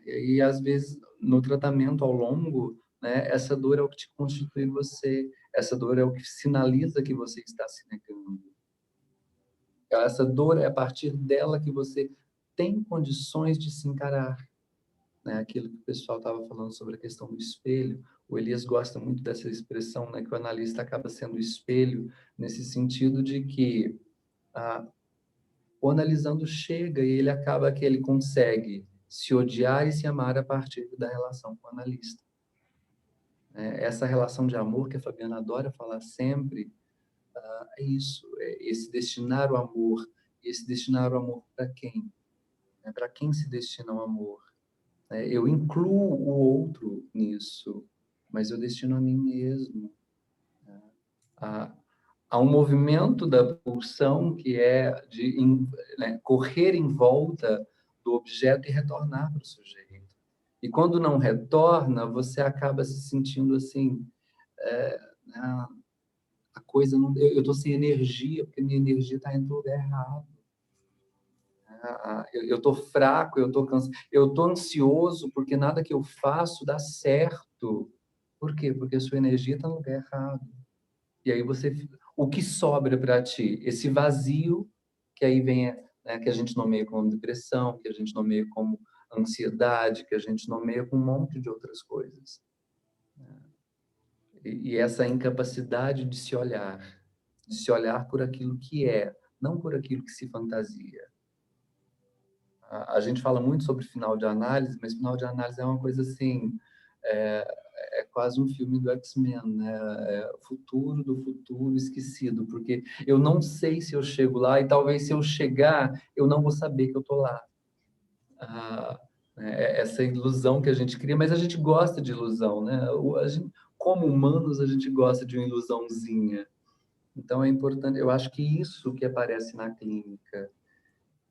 E às vezes, no tratamento ao longo, né, essa dor é o que te constitui você, essa dor é o que sinaliza que você está se negando. Essa dor é a partir dela que você tem condições de se encarar. Né? Aquilo que o pessoal estava falando sobre a questão do espelho, o Elias gosta muito dessa expressão, né, que o analista acaba sendo espelho, nesse sentido de que o analisando chega e ele acaba que ele consegue se odiar e se amar a partir da relação com o analista. Essa relação de amor que a Fabiana adora falar sempre, é isso, esse destinar o amor. Esse destinar o amor para quem? Para quem se destina o amor? Eu incluo o outro nisso, mas eu destino a mim mesmo. Há um movimento da pulsão que é de correr em volta do objeto e retornar para o sujeito. E quando não retorna, você acaba se sentindo assim, a coisa não, eu estou sem energia, porque minha energia está indo no lugar errado. Eu estou fraco, eu estou cansado, eu estou ansioso porque nada que eu faço dá certo. Por quê? Porque a sua energia está no lugar errado. E aí o que sobra para ti? Esse vazio, que aí vem, que a gente nomeia como depressão, que a gente nomeia como ansiedade, que a gente nomeia com um monte de outras coisas. E essa incapacidade de se olhar por aquilo que é, não por aquilo que se fantasia. A gente fala muito sobre final de análise, mas final de análise é uma coisa assim, é quase um filme do X-Men, né? Futuro do futuro esquecido, porque eu não sei se eu chego lá e talvez se eu chegar, eu não vou saber que eu tô lá. Essa ilusão que a gente cria, mas a gente gosta de ilusão, né? Como humanos, a gente gosta de uma ilusãozinha. Então é importante, eu acho que isso que aparece na clínica.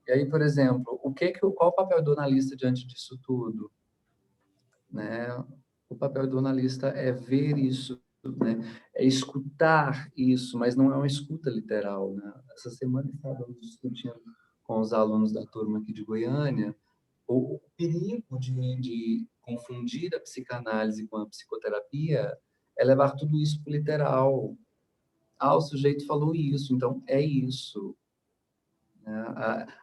E aí, por exemplo, qual o papel do analista diante disso tudo? Né? O papel do analista é ver isso, né? É escutar isso, mas não é uma escuta literal. Né? Essa semana estávamos discutindo com os alunos da turma aqui de Goiânia o perigo de confundir a psicanálise com a psicoterapia é levar tudo isso para o literal. O sujeito falou isso, então é isso.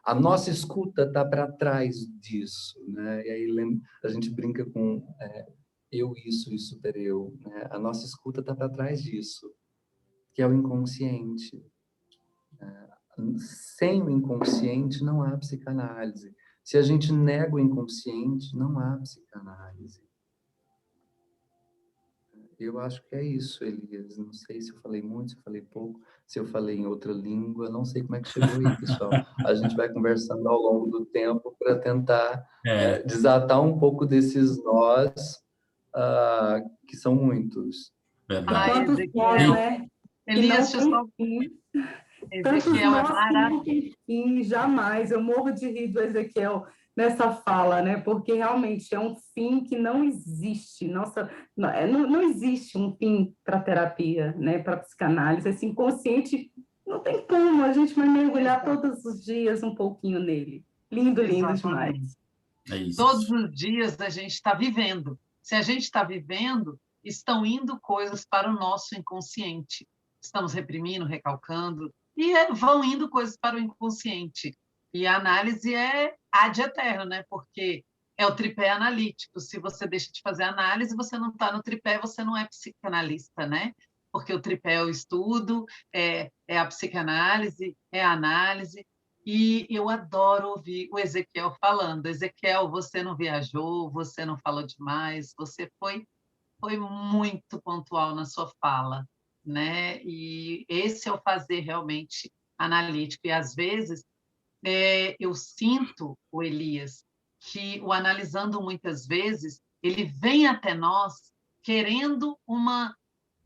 A nossa escuta está para trás disso, né? E aí a gente brinca com eu, isso e super eu. Né? A nossa escuta está para trás disso, que é o inconsciente. Sem o inconsciente não há psicanálise. Se a gente nega o inconsciente, não há psicanálise. Eu acho que é isso, Elias. Não sei se eu falei muito, se eu falei pouco, se eu falei em outra língua, não sei como é que chegou aí, pessoal. A gente vai conversando ao longo do tempo para tentar desatar um pouco desses nós, que são muitos. Quantos nós, né? Elias, tantos nós que não tem fim, jamais. Eu morro de rir do Ezequiel nessa fala, né? Porque realmente é um fim que não existe. Nossa, não existe um fim para a terapia, né? Para a psicanálise. Esse inconsciente não tem como, a gente vai mergulhar todos os dias um pouquinho nele. Lindo, lindo demais. É isso. Todos os dias a gente está vivendo. Se a gente está vivendo, estão indo coisas para o nosso inconsciente. Estamos reprimindo, recalcando, e vão indo coisas para o inconsciente. E a análise é ad eterno, né? Porque é o tripé analítico. Se você deixa de fazer análise, você não está no tripé, você não é psicanalista, né? Porque o tripé é o estudo, é a psicanálise, é a análise. E eu adoro ouvir o Ezequiel falando. Ezequiel, você não viajou, você não falou demais, você foi muito pontual na sua fala, né? E esse é o fazer realmente analítico. E, às vezes, eu sinto, o Elias, que o analisando muitas vezes, ele vem até nós querendo uma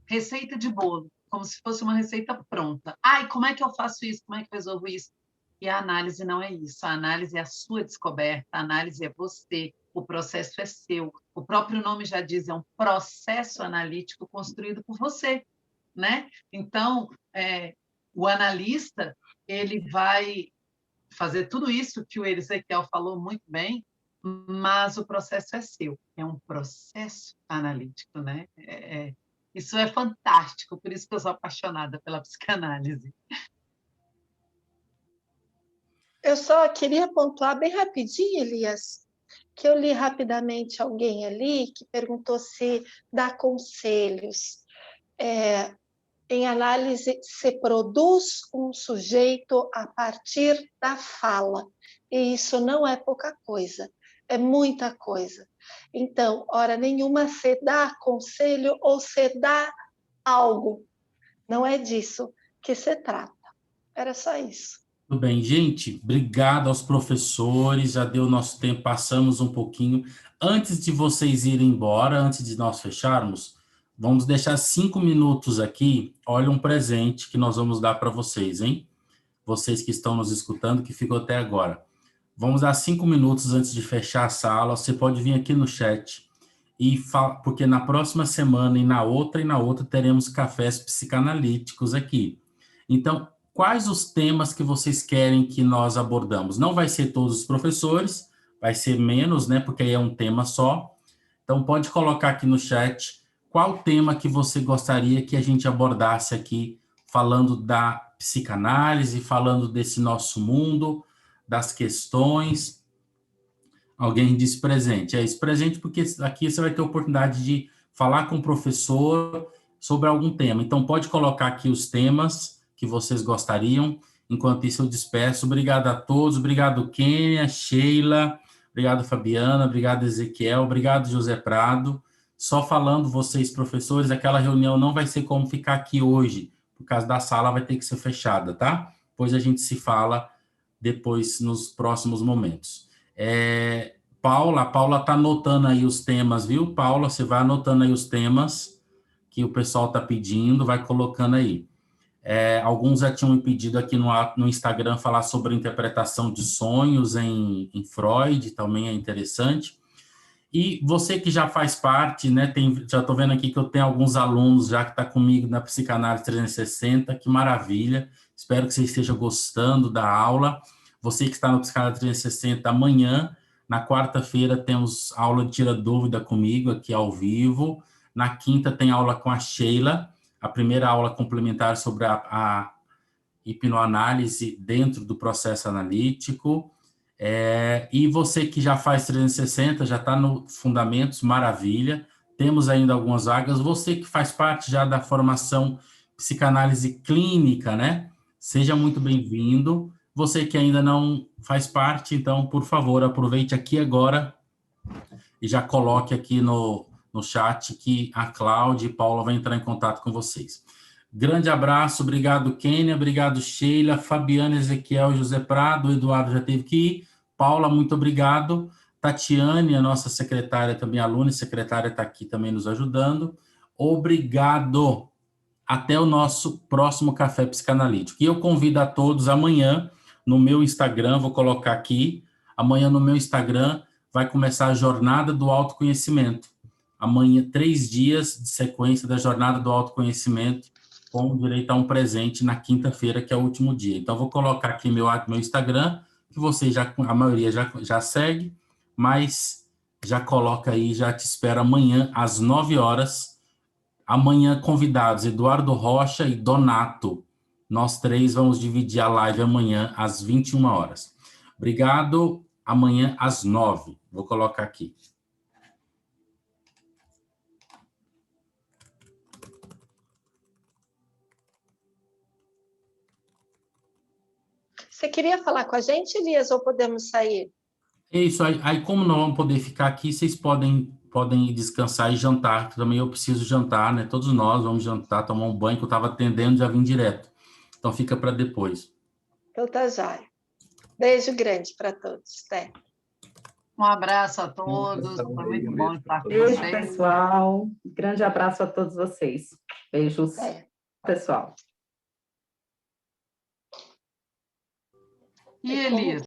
receita de bolo, como se fosse uma receita pronta. Ai, como é que eu faço isso? Como é que eu resolvo isso? E a análise não é isso. A análise é a sua descoberta, a análise é você, o processo é seu. O próprio nome já diz, é um processo analítico construído por você, né? Então, o analista, ele vai fazer tudo isso que o Ezequiel falou muito bem, mas o processo é seu. É um processo analítico, né? Isso é fantástico, por isso que eu sou apaixonada pela psicanálise. Eu só queria pontuar bem rapidinho, Elias, que eu li rapidamente alguém ali que perguntou se dá conselhos. Em análise, se produz um sujeito a partir da fala, e isso não é pouca coisa, é muita coisa. Então, hora nenhuma se dá conselho ou se dá algo, não é disso que se trata. Era só isso. Tudo bem, gente. Obrigado aos professores. Já deu nosso tempo, passamos um pouquinho. Antes de vocês irem embora, antes de nós fecharmos, vamos deixar 5 minutos aqui. Olha um presente que nós vamos dar para vocês, hein? Vocês que estão nos escutando, que ficou até agora. Vamos dar 5 minutos antes de fechar a sala. Você pode vir aqui no chat e falar, porque na próxima semana e na outra teremos cafés psicanalíticos aqui. Então, quais os temas que vocês querem que nós abordamos? Não vai ser todos os professores, vai ser menos, né? Porque aí é um tema só. Então, pode colocar aqui no chat qual tema que você gostaria que a gente abordasse aqui, falando da psicanálise, falando desse nosso mundo, das questões. Alguém disse presente. É isso, presente, porque aqui você vai ter a oportunidade de falar com o professor sobre algum tema. Então, pode colocar aqui os temas que vocês gostariam. Enquanto isso, eu despeço. Obrigado a todos. Obrigado, Kênia, Sheila. Obrigado, Fabiana. Obrigado, Ezequiel. Obrigado, José Prado. Só falando, vocês, professores, aquela reunião não vai ser como ficar aqui hoje, por causa da sala vai ter que ser fechada, tá? Depois a gente se fala depois nos próximos momentos. A Paula está anotando aí os temas, viu, Paula? Você vai anotando aí os temas que o pessoal está pedindo, vai colocando aí. Alguns já tinham me pedido aqui no Instagram falar sobre interpretação de sonhos em Freud, também é interessante. E você que já faz parte, né, já estou vendo aqui que eu tenho alguns alunos já que estão comigo na Psicanálise 360, que maravilha, espero que você esteja gostando da aula. Você que está no Psicanálise 360, amanhã, na quarta-feira, temos aula de Tira Dúvida comigo, aqui ao vivo. Na quinta tem aula com a Sheila, a primeira aula complementar sobre a hipnoanálise dentro do processo analítico. E você que já faz 360, já está no Fundamentos, maravilha. Temos ainda algumas vagas. Você que faz parte já da formação psicanálise clínica, né? Seja muito bem-vindo. Você que ainda não faz parte, então, por favor, aproveite aqui agora e já coloque aqui no chat que a Cláudia e Paula vão entrar em contato com vocês. Grande abraço, obrigado, Kênia, obrigado, Sheila, Fabiana, Ezequiel, José Prado, Eduardo já teve que ir, Paula, muito obrigado, Tatiane, a nossa secretária, também aluna e secretária, está aqui também nos ajudando, obrigado, até o nosso próximo Café Psicanalítico, e eu convido a todos amanhã, no meu Instagram, vou colocar aqui, amanhã no meu Instagram vai começar a Jornada do Autoconhecimento, amanhã 3 dias de sequência da Jornada do Autoconhecimento, com direito a um presente na quinta-feira, que é o último dia. Então, vou colocar aqui meu Instagram, que vocês a maioria já segue, mas já coloca aí, já te espero amanhã, às 9 horas. Amanhã, convidados, Eduardo Rocha e Donato. Nós 3 vamos dividir a live amanhã, às 21 horas. Obrigado. Amanhã, às 9. Vou colocar aqui. Você queria falar com a gente, Elias, ou podemos sair? É isso, aí como não vamos poder ficar aqui, vocês podem ir descansar e jantar, que também eu preciso jantar, né? Todos nós vamos jantar, tomar um banho, que eu estava atendendo, já vim direto. Então, fica para depois. Então, tá jóia. Beijo grande para todos. Até. Um abraço a todos, foi muito bom estar com Beijo, vocês. pessoal. Grande abraço a todos vocês. Beijos, pessoal. E Elias?